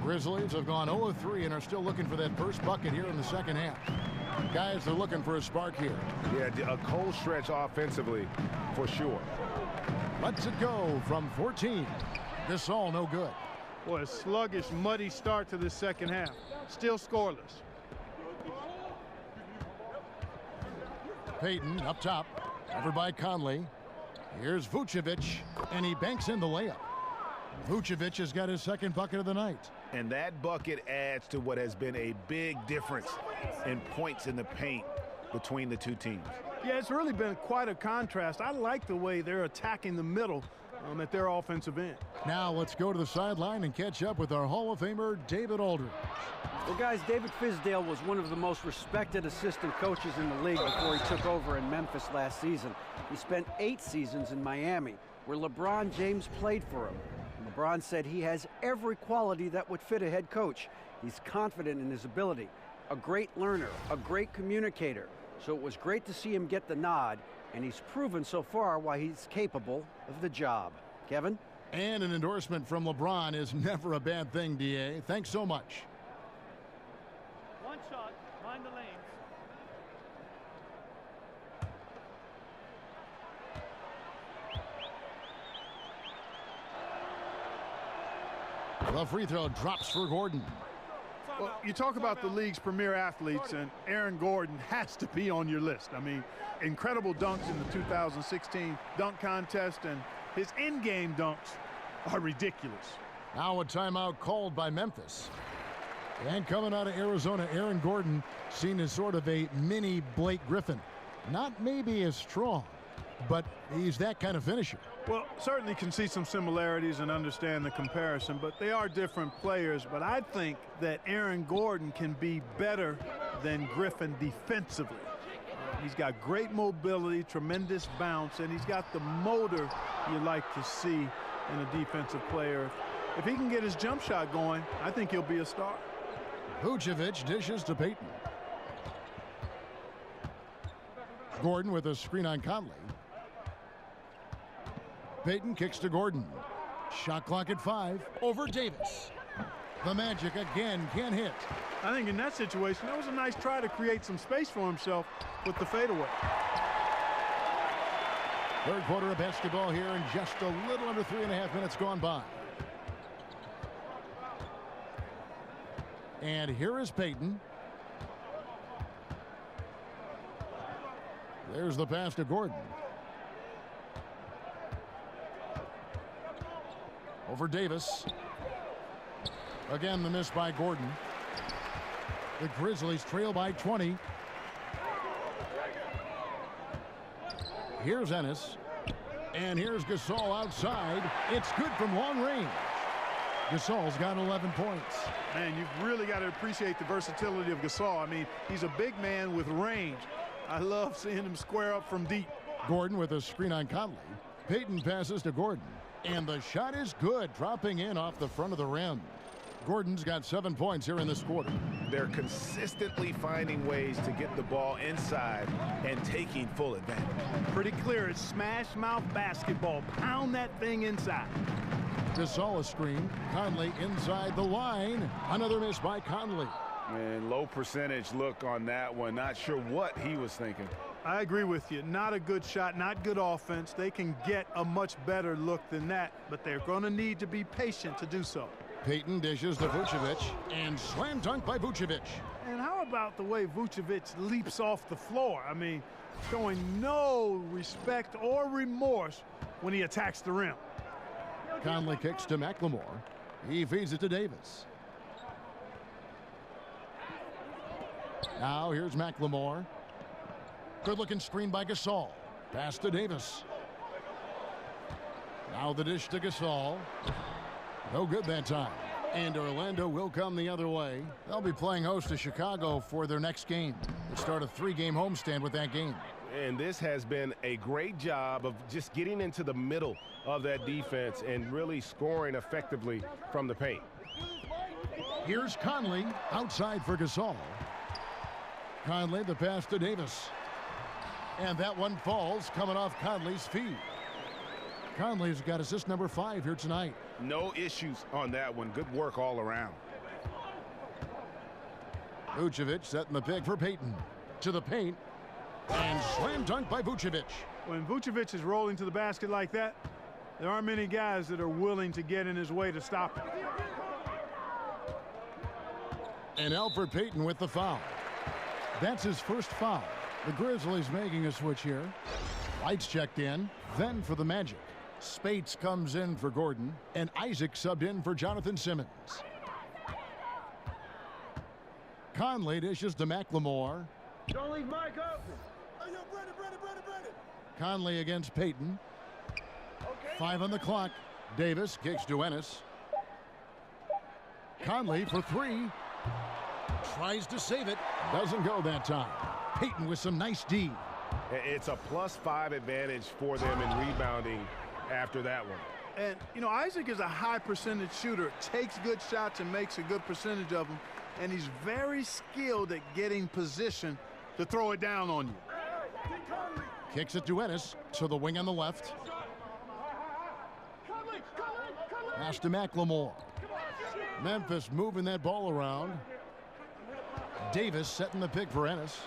Grizzlies have gone 0-3 and are still looking for that first bucket here in the second half. Guys, they're looking for a spark here. Yeah, a cold stretch offensively for sure. Lets it go from 14. Gasol no good. Boy, a sluggish, muddy start to the second half. Still scoreless. Payton up top, covered by Conley. Here's Vucevic, and he banks in the layup. Vucevic has got his second bucket of the night. And that bucket adds to what has been a big difference in points in the paint between the two teams. Yeah, it's really been quite a contrast. I like the way they're attacking the middle at their offensive end. Now let's go to the sideline and catch up with our Hall of Famer, David Aldridge. Well, guys, David Fizdale was one of the most respected assistant coaches in the league before he took over in Memphis last season. He spent 8 seasons in Miami, where LeBron James played for him. LeBron said he has every quality that would fit a head coach. He's confident in his ability, a great learner, a great communicator. So it was great to see him get the nod, and he's proven so far why he's capable of the job. Kevin? And an endorsement from LeBron is never a bad thing, D.A. Thanks so much. One shot, mind the lanes. The free throw drops for Gordon. Well, you talk about the league's premier athletes, and Aaron Gordon has to be on your list. I mean, incredible dunks in the 2016 dunk contest, and his in-game dunks are ridiculous. Now a timeout called by Memphis. And coming out of Arizona, Aaron Gordon seen as sort of a mini Blake Griffin. Not maybe as strong, but he's that kind of finisher. Well, certainly can see some similarities and understand the comparison, but they are different players. But I think that Aaron Gordon can be better than Griffin defensively. He's got great mobility, tremendous bounce, and he's got the motor you like to see in a defensive player. If he can get his jump shot going, I think he'll be a star. Vucevic dishes to Payton. Gordon with a screen on Conley. Payton kicks to Gordon. Shot clock at 5. Over Davis. The Magic again can't hit. I think in that situation, that was a nice try to create some space for himself with the fadeaway. Third quarter of basketball here, and just a little under 3.5 minutes gone by. And here is Payton. There's the pass to Gordon. Over Davis. Again, the miss by Gordon. The Grizzlies trail by 20. Here's Ennis. And here's Gasol outside. It's good from long range. Gasol's got 11 points. Man, you've really got to appreciate the versatility of Gasol. I mean, he's a big man with range. I love seeing him square up from deep. Gordon with a screen on Conley. Payton passes to Gordon. And the shot is good, dropping in off the front of the rim. Gordon's got 7 points here in this quarter. They're consistently finding ways to get the ball inside and taking full advantage. Pretty clear, it's smash mouth basketball. Pound that thing inside. Gasol a screen. Conley inside the line. Another miss by Conley. And low percentage look on that one. Not sure what he was thinking. I agree with you. Not a good shot, not good offense. They can get a much better look than that, but they're going to need to be patient to do so. Payton dishes to Vucevic, and slam dunk by Vucevic. And how about the way Vucevic leaps off the floor? I mean, showing no respect or remorse when he attacks the rim. Conley kicks to McLemore. He feeds it to Davis. Now here's McLemore. Good-looking screen by Gasol. Pass to Davis. Now the dish to Gasol. No good that time. And Orlando will come the other way. They'll be playing host to Chicago for their next game. They start a 3-game homestand with that game. And this has been a great job of just getting into the middle of that defense and really scoring effectively from the paint. Here's Conley outside for Gasol. Conley, the pass to Davis. And that one falls coming off Conley's feet. Conley's got assist number 5 here tonight. No issues on that one. Good work all around. Vucevic setting the pick for Payton. To the paint. And slam dunk by Vucevic. When Vucevic is rolling to the basket like that, there aren't many guys that are willing to get in his way to stop him. And Elfrid Payton with the foul. That's his first foul. The Grizzlies making a switch here. Lights checked in. Then for the Magic. Spates comes in for Gordon. And Isaac subbed in for Jonathan Simmons. Conley dishes to McLemore. Don't leave Mike open. Conley against Payton. 5 on the clock. Davis kicks to Ennis. Conley for 3. Tries to save it. Doesn't go that time. Payton with some nice D. It's a +5 advantage for them in rebounding after that one. And, you know, Isaac is a high percentage shooter, takes good shots and makes a good percentage of them. And he's very skilled at getting position to throw it down on you. Kicks it to Ennis, to the wing on the left. Pass to McLemore. Memphis moving that ball around. Davis setting the pick for Ennis.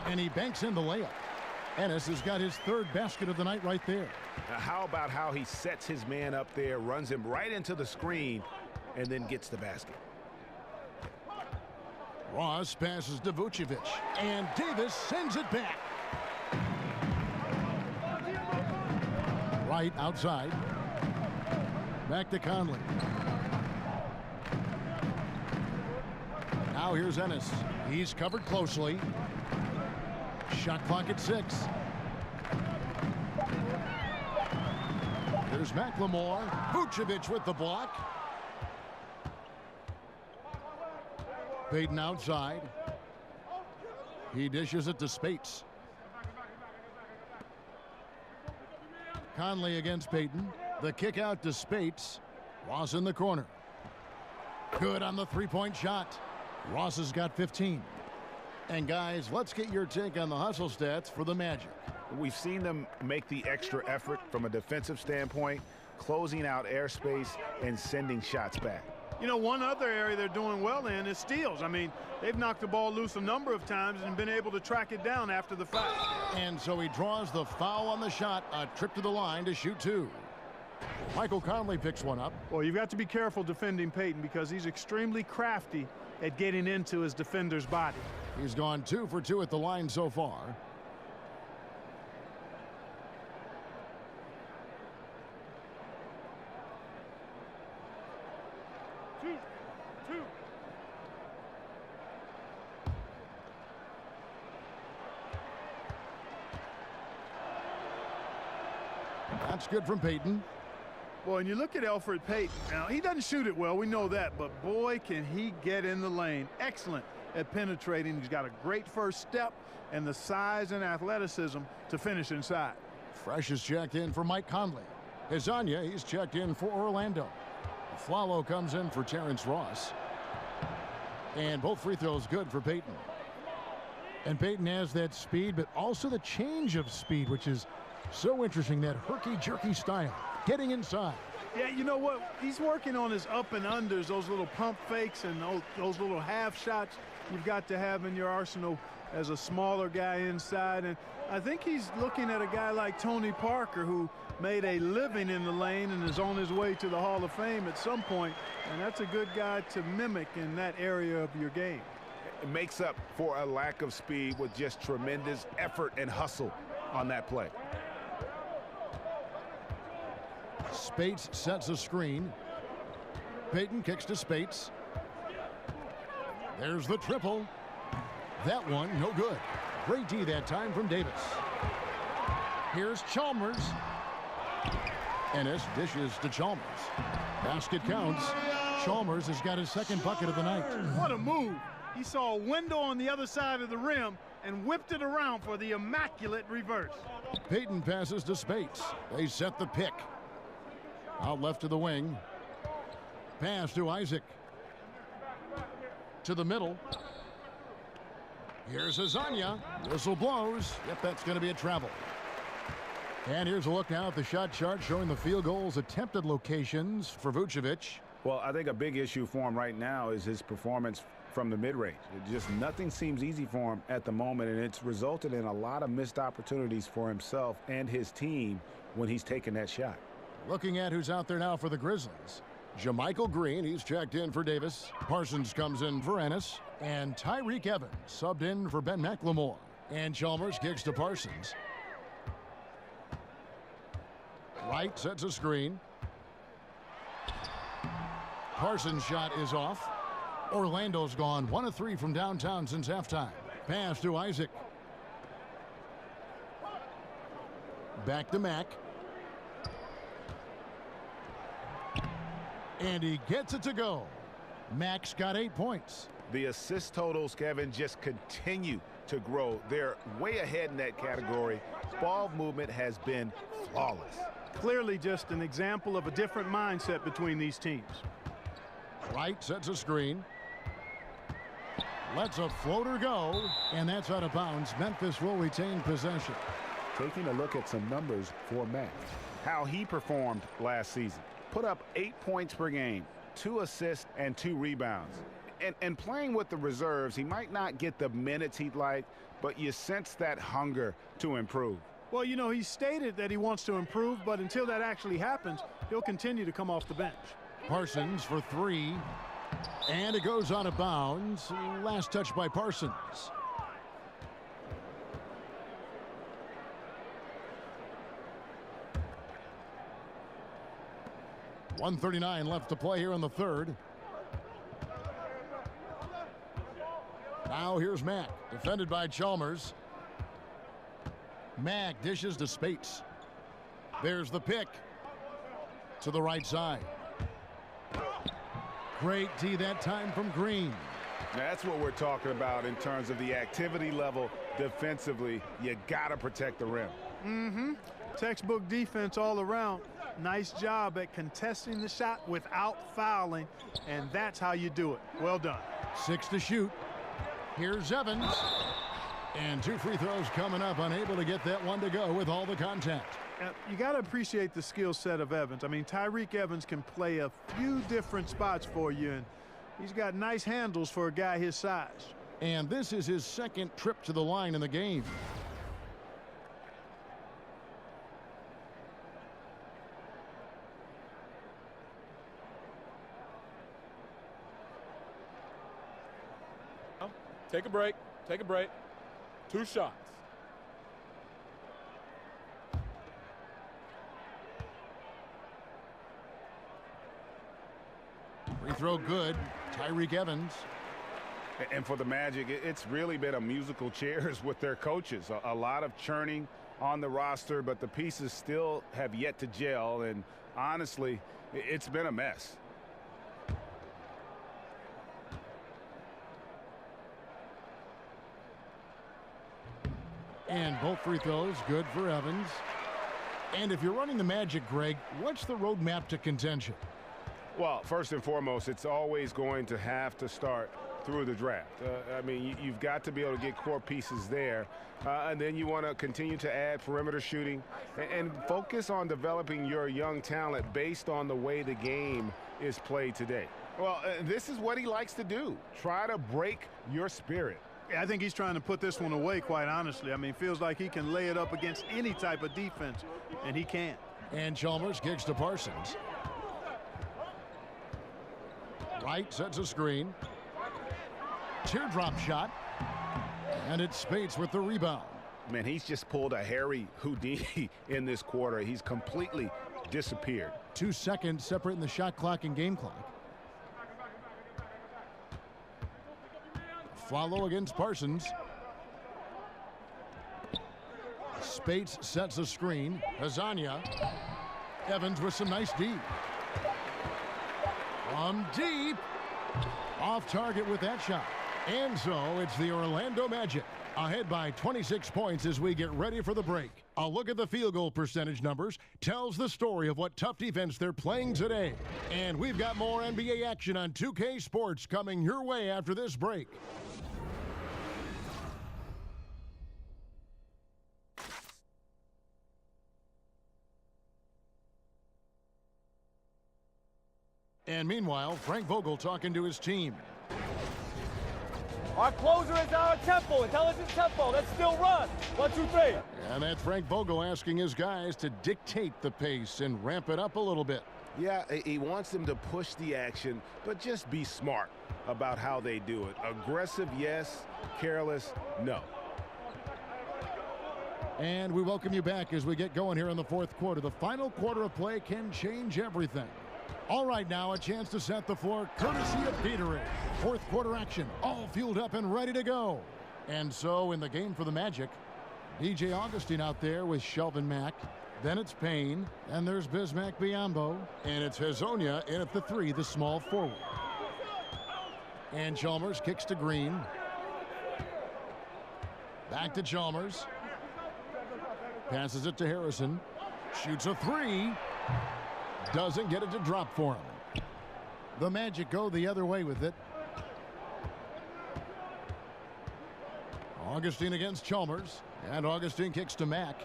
And he banks in the layup. Ennis has got his 3rd basket of the night right there. Now how about how he sets his man up there, runs him right into the screen, and then gets the basket. Ross passes to Vucevic. And Davis sends it back. Right outside. Back to Conley. Now here's Ennis. He's covered closely. Shot clock at 6. There's McLemore. Vucevic with the block. Payton outside. He dishes it to Spates. Conley against Payton. The kick out to Spates. Ross in the corner. Good on the 3-point shot. Ross has got 15. And guys, let's get your take on the hustle stats for the Magic. We've seen them make the extra effort from a defensive standpoint, closing out airspace and sending shots back. You know, one other area they're doing well in is steals. I mean, they've knocked the ball loose a number of times and been able to track it down after the foul. And so he draws the foul on the shot, a trip to the line to shoot 2. Michael Conley picks one up. Well, you've got to be careful defending Payton because he's extremely crafty at getting into his defender's body. He's gone 2 for 2 at the line so far. Two. That's good from Payton. Well, and you look at Elfrid Payton. Now, he doesn't shoot it well. We know that. But, boy, can he get in the lane. Excellent at penetrating. He's got a great first step and the size and athleticism to finish inside. Fresh is checked in for Mike Conley. Hezonja, he's checked in for Orlando. Flalo comes in for Terrence Ross. And both free throws good for Payton. And Payton has that speed, but also the change of speed, which is so interesting, that herky-jerky style. Getting inside. Yeah, you know what? He's working on his up and unders, those little pump fakes and those little half shots you've got to have in your arsenal as a smaller guy inside. And I think he's looking at a guy like Tony Parker, who made a living in the lane and is on his way to the Hall of Fame at some point. And that's a good guy to mimic in that area of your game. It makes up for a lack of speed with just tremendous effort and hustle on that play. Spates sets a screen. Payton kicks to Spates. There's the triple. That one, no good. Great D that time from Davis. Here's Chalmers. Ennis dishes to Chalmers. Basket counts. Chalmers has got his second bucket of the night. What a move. He saw a window on the other side of the rim and whipped it around for the immaculate reverse. Payton passes to Spates. They set the pick. Out left to the wing. Pass to Isaac. To the middle. Here's Azania. Whistle blows. Yep, that's going to be a travel. And here's a look now at the shot chart showing the field goals attempted locations for Vucevic. Well, I think a big issue for him right now is his performance from the mid-range. Just nothing seems easy for him at the moment, and it's resulted in a lot of missed opportunities for himself and his team when he's taking that shot. Looking at who's out there now for the Grizzlies. JaMychal Green, he's checked in for Davis. Parsons comes in for Ennis. And Tyreek Evans subbed in for Ben McLemore. And Chalmers kicks to Parsons. Wright sets a screen. Parsons' shot is off. Orlando's gone 1 of 3 from downtown since halftime. Pass to Isaac. Back to Mack. And he gets it to go. Mack's got 8 points. The assist totals, Kevin, just continue to grow. They're way ahead in that category. Ball movement has been flawless. Clearly just an example of a different mindset between these teams. Wright sets a screen. Lets a floater go, and that's out of bounds. Memphis will retain possession. Taking a look at some numbers for Mack. How he performed last season. Put up 8 points per game, 2 assists, and 2 rebounds. And playing with the reserves, he might not get the minutes he'd like, but you sense that hunger to improve. Well, you know, he stated that he wants to improve, but until that actually happens, he'll continue to come off the bench. Parsons for 3. And it goes out of bounds. Last touch by Parsons. .139 left to play here in the third. Now here's Mack, defended by Chalmers. Mack dishes to Spates. There's the pick to the right side. Great D that time from Green. That's what we're talking about in terms of the activity level defensively. You got to protect the rim. Mm-hmm. Textbook defense all around. Nice job at contesting the shot without fouling, and that's how you do it. Well done. 6 to shoot. Here's Evans. And 2 free throws coming up, unable to get that one to go with all the contact. You got to appreciate the skill set of Evans. I mean, Tyreek Evans can play a few different spots for you, and he's got nice handles for a guy his size. And this is his second trip to the line in the game. Take a break. Take a break. 2 shots. Free throw good. Tyreek Evans. And for the Magic, it's really been a musical chairs with their coaches. A lot of churning on the roster, but the pieces still have yet to gel. And honestly, it's been a mess. And both free throws good for Evans. And if you're running the Magic, Greg, what's the roadmap to contention? Well, first and foremost, it's always going to have to start through the draft. I mean, you've got to be able to get core pieces there. And then you want to continue to add perimeter shooting and focus on developing your young talent based on the way the game is played today. Well, this is what he likes to do. Try to break your spirit. I think he's trying to put this one away, quite honestly. I mean, feels like he can lay it up against any type of defense, and he can. And Chalmers kicks to Parsons. Wright sets a screen. Teardrop shot. And it's Spates with the rebound. Man, he's just pulled a Harry Houdini in this quarter. He's completely disappeared. 2 seconds separating the shot clock and game clock. Follow against Parsons. Spates sets a screen. Hazania. Evans with some nice D. From deep. Off target with that shot. And so it's the Orlando Magic ahead by 26 points as we get ready for the break. A look at the field goal percentage numbers tells the story of what tough defense they're playing today. And we've got more NBA action on 2K Sports coming your way after this break. And meanwhile, Frank Vogel talking to his team. Our closer is our tempo, intelligent tempo. Let's still run. 1, 2, 3. And that's Frank Vogel asking his guys to dictate the pace and ramp it up a little bit. Yeah, he wants them to push the action, but just be smart about how they do it. Aggressive, yes. Careless, no. And we welcome you back as we get going here in the fourth quarter. The final quarter of play can change everything. All right, now a chance to set the floor courtesy of Gatorade. Fourth quarter action, all fueled up and ready to go. And so in the game for the Magic, DJ Augustine out there with Shelvin Mack. Then it's Payne, and there's Bismack Biyombo. And it's Hazonia in at the 3, the small forward. And Chalmers kicks to Green. Back to Chalmers. Passes it to Harrison. Shoots a 3. Doesn't get it to drop for him. The Magic go the other way with it. Augustine against Chalmers. And Augustine kicks to Mack.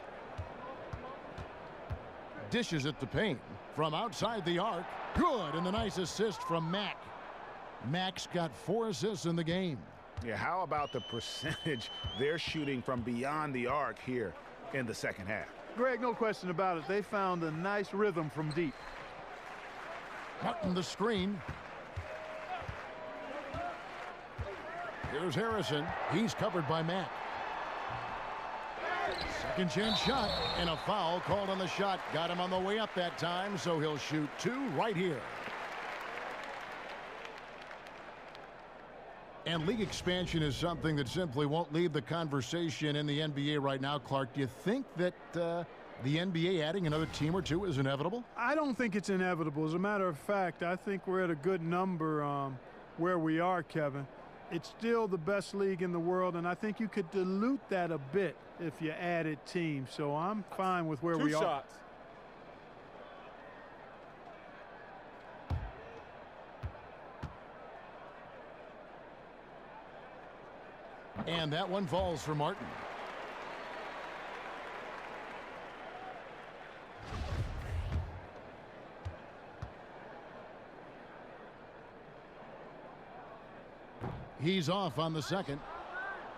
Dishes it to Payne. From outside the arc. Good, and the nice assist from Mack. Mack's got 4 assists in the game. Yeah, how about the percentage they're shooting from beyond the arc here in the second half? Greg, no question about it. They found a nice rhythm from deep. Martin the screen. Here's Harrison. He's covered by Mack. Second chance shot and a foul called on the shot. Got him on the way up that time, so he'll shoot 2 right here. And league expansion is something that simply won't leave the conversation in the NBA right now. Clark, do you think that the NBA adding another team or 2 is inevitable? I don't think it's inevitable. As a matter of fact, I think we're at a good number where we are, Kevin. It's still the best league in the world, and I think you could dilute that a bit if you added teams. So I'm fine with where we are. 2 shots. And that one falls for Martin. He's off on the second.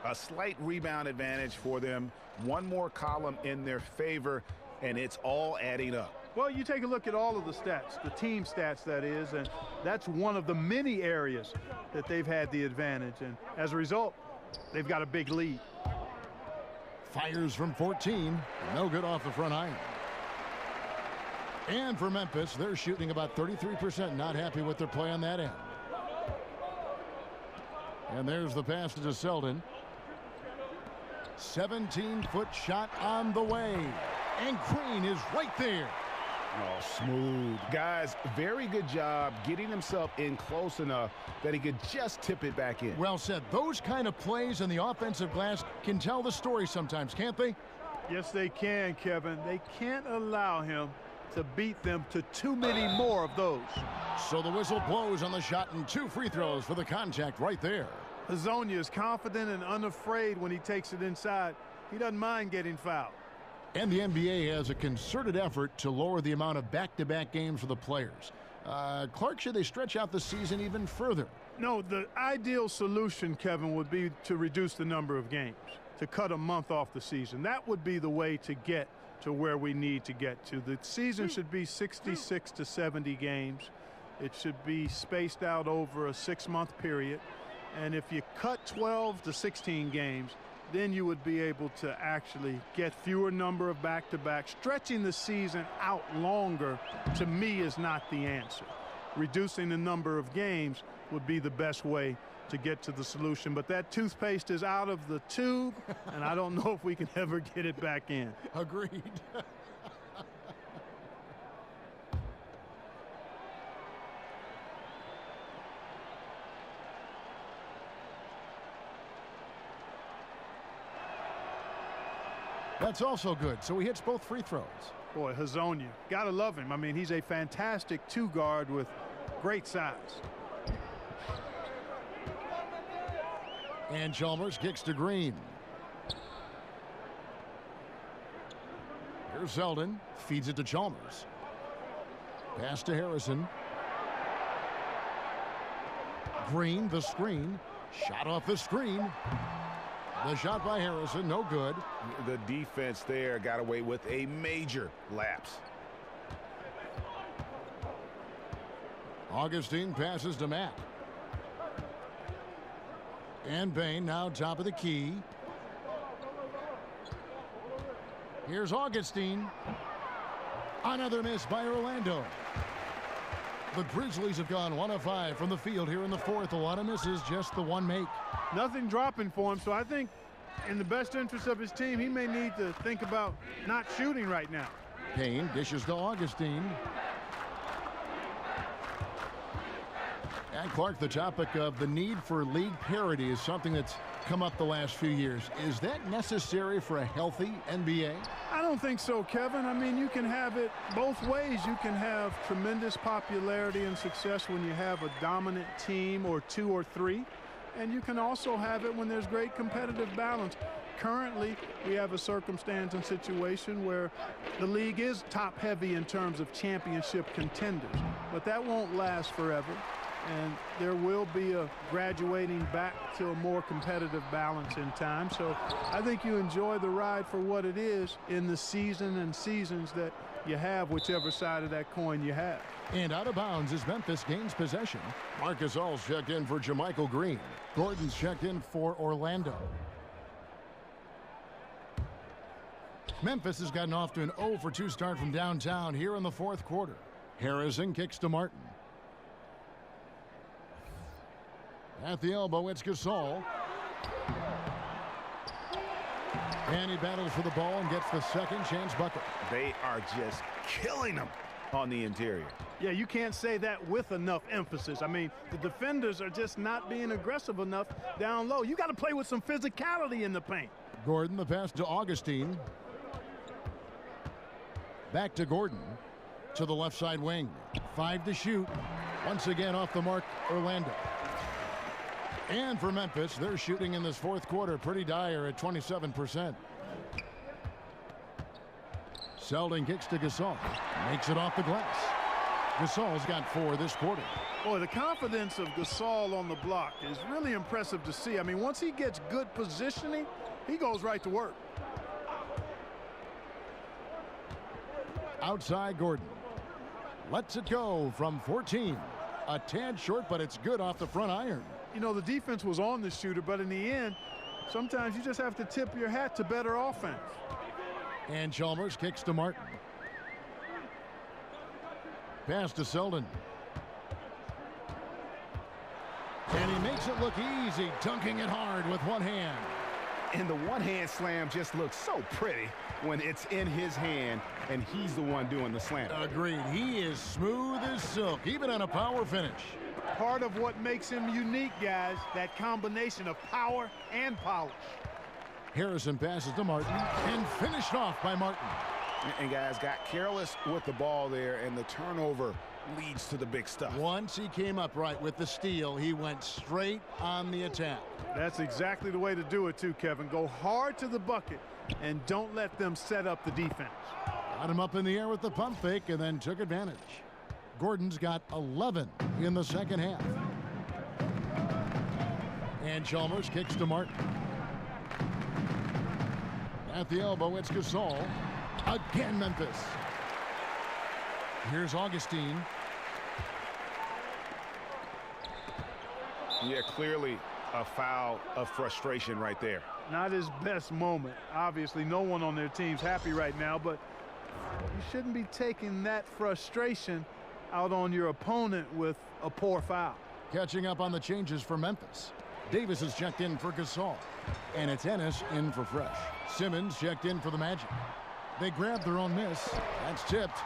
A slight rebound advantage for them. One more column in their favor, and it's all adding up. Well, you take a look at all of the stats, the team stats that is, and that's one of the many areas that they've had the advantage. And as a result, they've got a big lead. Fires from 14. No good off the front iron. And for Memphis, they're shooting about 33%. Not happy with their play on that end. And there's the pass to Selden. 17-foot shot on the way. And Green is right there. Oh, smooth. Guys, very good job getting himself in close enough that he could just tip it back in. Well said. Those kind of plays in the offensive glass can tell the story sometimes, can't they? Yes, they can, Kevin. They can't allow him to beat them to too many more of those. So the whistle blows on the shot and 2 free throws for the contact right there. Hazonia is confident and unafraid when he takes it inside. He doesn't mind getting fouled. And the NBA has a concerted effort to lower the amount of back-to-back games for the players. Clark, should they stretch out the season even further? No, the ideal solution, Kevin, would be to reduce the number of games, to cut a month off the season. That would be the way to get to where we need to get to. The season should be 66 to 70 games. It should be spaced out over a 6-month period. And if you cut 12 to 16 games, then you would be able to actually get fewer number of back-to-back. Stretching the season out longer, to me, is not the answer. Reducing the number of games would be the best way to get to the solution. But that toothpaste is out of the tube, and I don't know if we can ever get it back in. Agreed. That's also good. So he hits both free throws. Boy, Hazonia, gotta love him. I mean, he's a fantastic two-guard with great size. And Chalmers kicks to Green. Here's Zeldin. Feeds it to Chalmers. Pass to Harrison. Green, the screen. Shot off the screen. The shot by Harrison, no good. The defense there got away with a major lapse. Augustine passes to Matt. And Bain now top of the key. Here's Augustine. Another miss by Orlando. The Grizzlies have gone 1 of 5 from the field here in the fourth. A lot of misses, just the one make. Nothing dropping for him, so I think in the best interest of his team, he may need to think about not shooting right now. Payne dishes to Augustine. And Clark, the topic of the need for league parity is something that's come up the last few years. Is that necessary for a healthy NBA? I don't think so, Kevin. I mean, you can have it both ways. You can have tremendous popularity and success when you have a dominant team or two or three. And you can also have it when there's great competitive balance. Currently, we have a circumstance and situation where the league is top-heavy in terms of championship contenders. But that won't last forever. And there will be a graduating back to a more competitive balance in time. So I think you enjoy the ride for what it is in the season and seasons that you have, whichever side of that coin you have. And out of bounds as Memphis gains possession. Marcus All's checked in for Jermichael Green. Gordon's checked in for Orlando. Memphis has gotten off to an 0 for 2 start from downtown here in the fourth quarter. Harrison kicks to Martin. At the elbow, it's Gasol. And he battles for the ball and gets the second chance bucket. They are just killing them on the interior. Yeah, you can't say that with enough emphasis. I mean, the defenders are just not being aggressive enough down low. You got to play with some physicality in the paint. Gordon, the pass to Augustine. Back to Gordon. To the left side wing. 5 to shoot. Once again off the mark, Orlando. And for Memphis, they're shooting in this fourth quarter pretty dire at 27%. Zeldin kicks to Gasol. Makes it off the glass. Gasol's got 4 this quarter. Boy, the confidence of Gasol on the block is really impressive to see. I mean, once he gets good positioning, he goes right to work. Outside Gordon. Lets it go from 14. A tad short, but it's good off the front iron. You know, the defense was on the shooter, but in the end, sometimes you just have to tip your hat to better offense. And Chalmers kicks to Martin. Pass to Zeldin. And he makes it look easy, dunking it hard with one hand. And the one-hand slam just looks so pretty when it's in his hand and he's the one doing the slam. Agreed. He is smooth as silk, even on a power finish. Part of what makes him unique, guys, that combination of power and polish. Harrison passes to Martin and finished off by Martin. And guys got careless with the ball there, and the turnover leads to the big stuff. Once he came up right with the steal, he went straight on the attack. That's exactly the way to do it too, Kevin. Go hard to the bucket and don't let them set up the defense. Got him up in the air with the pump fake and then took advantage. Gordon's got 11 in the second half. And Chalmers kicks to Martin. At the elbow, it's Gasol. Again, Memphis. Here's Augustine. Yeah, clearly a foul of frustration right there. Not his best moment. Obviously, no one on their team's happy right now, but you shouldn't be taking that frustration out on your opponent with a poor foul. Catching up on the changes for Memphis. Davis is checked in for Gasol. And it's Ennis in for Fresh. Simmons checked in for the Magic. They grab their own miss. That's tipped.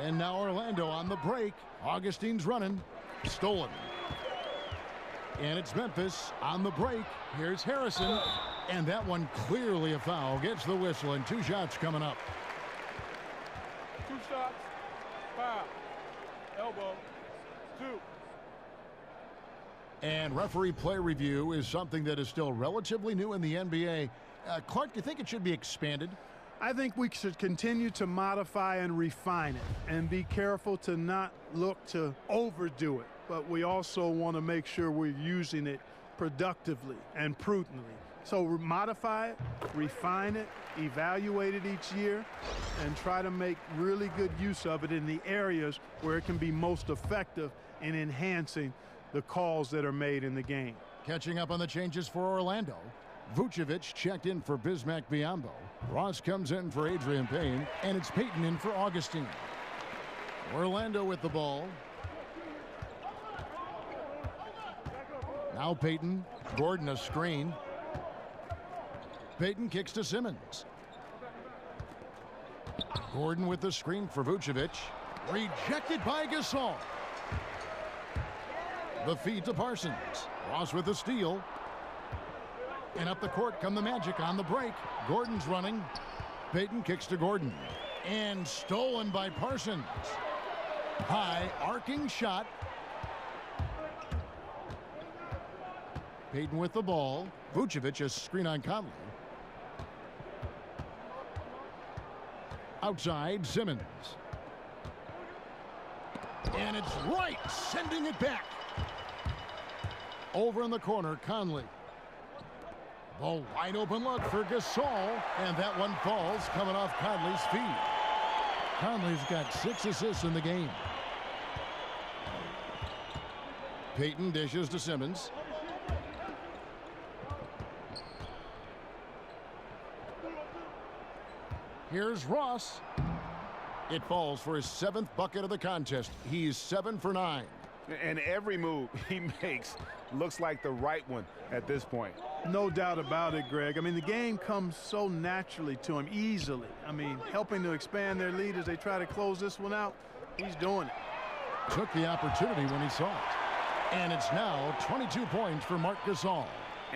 And now Orlando on the break. Augustine's running. Stolen. And it's Memphis on the break. Here's Harrison. And that one clearly a foul. Gets the whistle, and 2 shots coming up. 2 shots. Foul. Elbow. 2. And referee play review is something that is still relatively new in the NBA. Clark, do you think it should be expanded? I think we should continue to modify and refine it and be careful to not look to overdo it. But we also want to make sure we're using it productively and prudently. So modify it, refine it, evaluate it each year, and try to make really good use of it in the areas where it can be most effective in enhancing the calls that are made in the game. Catching up on the changes for Orlando. Vucevic checked in for Bismack Biyombo. Ross comes in for Adrian Payne, and it's Payton in for Augustine. Orlando with the ball. Now Payton. Gordon a screen. Payton kicks to Simmons. Gordon with the screen for Vucevic. Rejected by Gasol. The feed to Parsons. Ross with the steal. And up the court come the Magic on the break. Gordon's running. Payton kicks to Gordon. And stolen by Parsons. High arcing shot. Payton with the ball. Vucevic a screen on Conley. Outside Simmons. And it's right, sending it back. Over in the corner, Conley. The wide open look for Gasol, and that one falls coming off Conley's feet. Conley's got 6 assists in the game. Payton dishes to Simmons. Here's Ross. It falls for his 7th bucket of the contest. He's 7 for 9. And every move he makes looks like the right one at this point. No doubt about it, Greg. I mean, the game comes so naturally to him, easily. I mean, helping to expand their lead as they try to close this one out, he's doing it. Took the opportunity when he saw it. And it's now 22 points for Marc Gasol.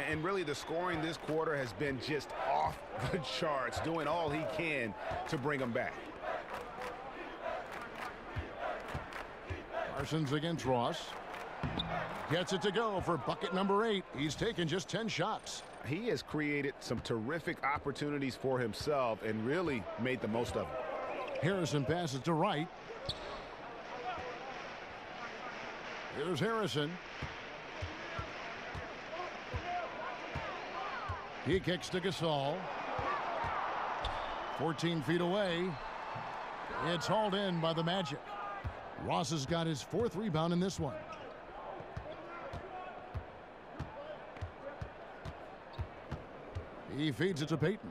And really, the scoring this quarter has been just off the charts, doing all he can to bring them back. Parsons against Ross. Gets it to go for bucket number 8. He's taken just 10 shots. He has created some terrific opportunities for himself and really made the most of it. Harrison passes to Wright. Here's Harrison. He kicks to Gasol. 14 feet away. It's hauled in by the Magic. Ross has got his 4th rebound in this one. He feeds it to Payton.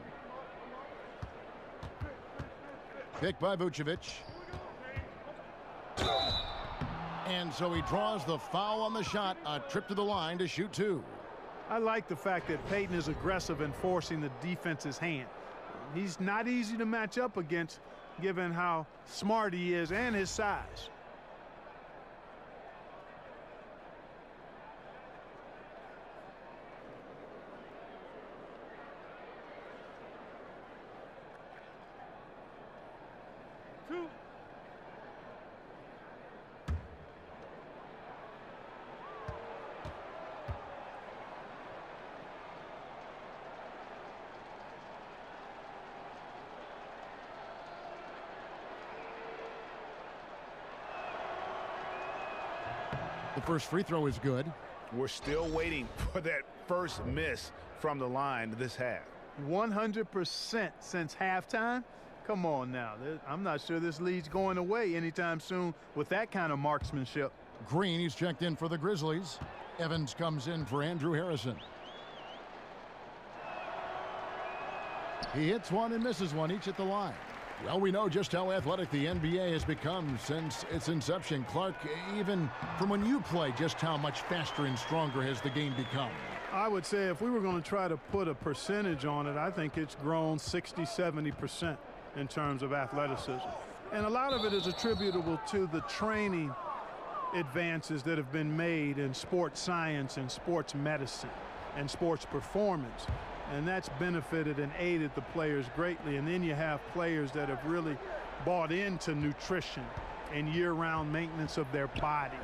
Picked by Vucevic. And so he draws the foul on the shot. A trip to the line to shoot 2. I like the fact that Payton is aggressive in forcing the defense's hand. He's not easy to match up against, given how smart he is and his size. The first free throw is good. We're still waiting for that first miss from the line this half. 100% since halftime. Come on now. I'm not sure this lead's going away anytime soon with that kind of marksmanship. Green, he's checked in for the Grizzlies. Evans comes in for Andrew Harrison. He hits one and misses one, each at the line. Well, we know just how athletic the NBA has become since its inception. Clark, even from when you play, just how much faster and stronger has the game become? I would say if we were going to try to put a percentage on it, I think it's grown 60–70% in terms of athleticism. And a lot of it is attributable to the training advances that have been made in sports science and sports medicine and sports performance. And that's benefited and aided the players greatly. And then you have players that have really bought into nutrition and year-round maintenance of their bodies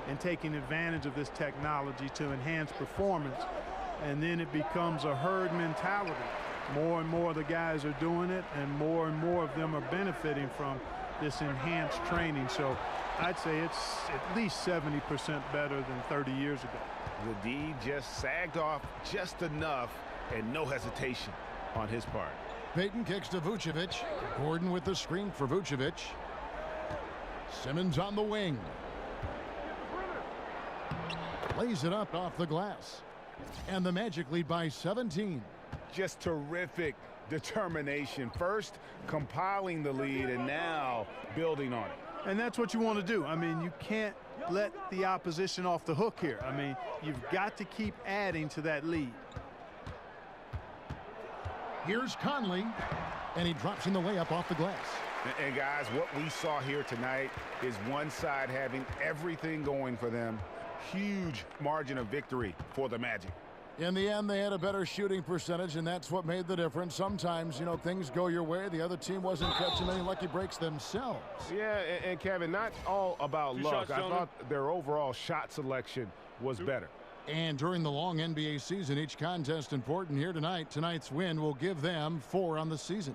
and taking advantage of this technology to enhance performance. And then it becomes a herd mentality. More and more of the guys are doing it, and more of them are benefiting from this enhanced training. So I'd say it's at least 70% better than 30 years ago. The D just sagged off just enough, and no hesitation on his part. Payton kicks to Vucevic. Gordon with the screen for Vucevic. Simmons on the wing. Lays it up off the glass. And the Magic lead by 17. Just terrific determination. First compiling the lead and now building on it. And that's what you want to do. I mean, you can't let the opposition off the hook here. I mean, you've got to keep adding to that lead. Here's Conley, and he drops in the layup off the glass. And guys, what we saw here tonight is one side having everything going for them. Huge margin of victory for the Magic. In the end, they had a better shooting percentage, and that's what made the difference. Sometimes, you know, things go your way. The other team wasn't catching many lucky breaks themselves. Yeah, and Kevin, not all about luck. I thought their overall shot selection was better. And during the long NBA season, each contest important here tonight. Tonight's win will give them 4 on the season.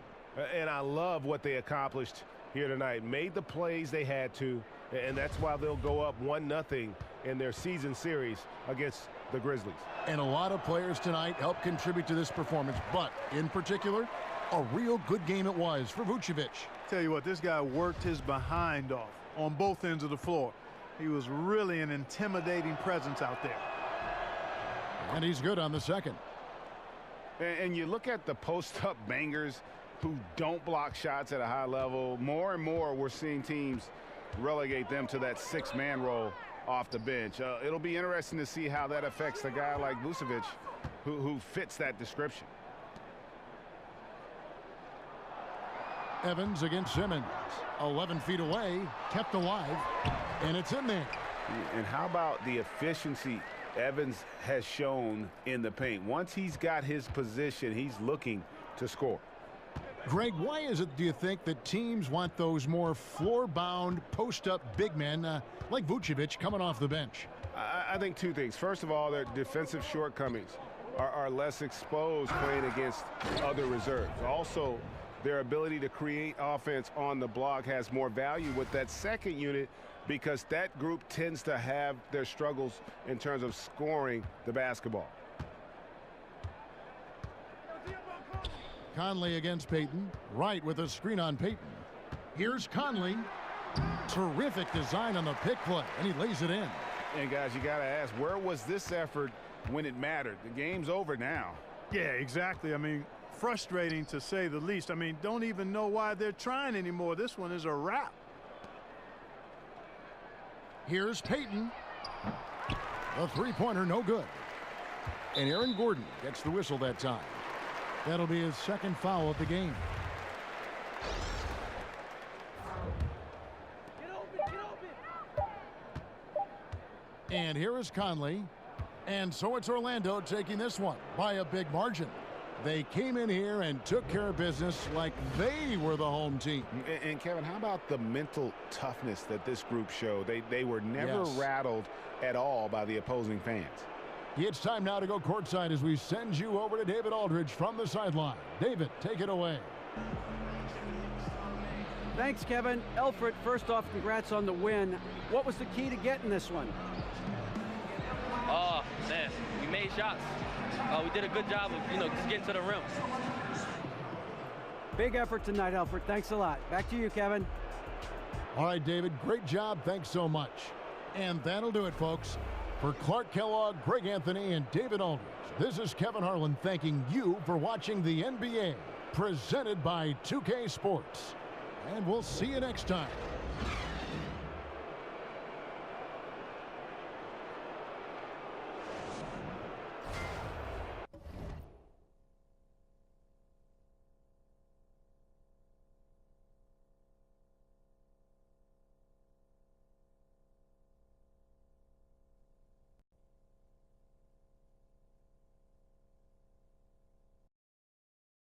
And I love what they accomplished here tonight. Made the plays they had to, and that's why they'll go up 1-0 in their season series against the Grizzlies. And a lot of players tonight helped contribute to this performance, but in particular, a real good game it was for Vucevic. Tell you what, this guy worked his behind off on both ends of the floor. He was really an intimidating presence out there. And he's good on the second. And you look at the post-up bangers who don't block shots at a high level. More and more we're seeing teams relegate them to that 6-man role off the bench. It'll be interesting to see how that affects a guy like Vucevic who fits that description. Evans against Simmons. 11 feet away, kept alive, and it's in there. And how about the efficiency Evans has shown in the paint? Once he's got his position, he's looking to score. Greg, why is it, do you think, that teams want those more floor-bound, post-up big men like Vucevic coming off the bench? I think 2 things. First of all, their defensive shortcomings are less exposed playing against other reserves. Also, their ability to create offense on the block has more value with that second unit, because that group tends to have their struggles in terms of scoring the basketball. Conley against Payton. Wright with a screen on Payton. Here's Conley. Terrific design on the pick play, and he lays it in. And guys, you got to ask, where was this effort when it mattered? The game's over now. Yeah, exactly. I mean, frustrating to say the least. I mean, don't even know why they're trying anymore. This one is a wrap. Here's Payton. A three-pointer, no good. And Aaron Gordon gets the whistle that time. That'll be his second foul of the game. And here is Conley. And so it's Orlando taking this one by a big margin. They came in here and took care of business like they were the home team. And Kevin, how about the mental toughness that this group showed? They were never rattled at all by the opposing fans. It's time now to go courtside as we send you over to David Aldridge from the sideline. David, take it away. Thanks, Kevin. Elfrid, first off, congrats on the win. What was the key to getting this one? Oh, man, we made shots. We did a good job of, just getting to the rim. Big effort tonight, Elfrid. Thanks a lot. Back to you, Kevin. All right, David, great job. Thanks so much. And that'll do it, folks. For Clark Kellogg, Greg Anthony, and David Aldridge, this is Kevin Harlan thanking you for watching the NBA, presented by 2K Sports. And we'll see you next time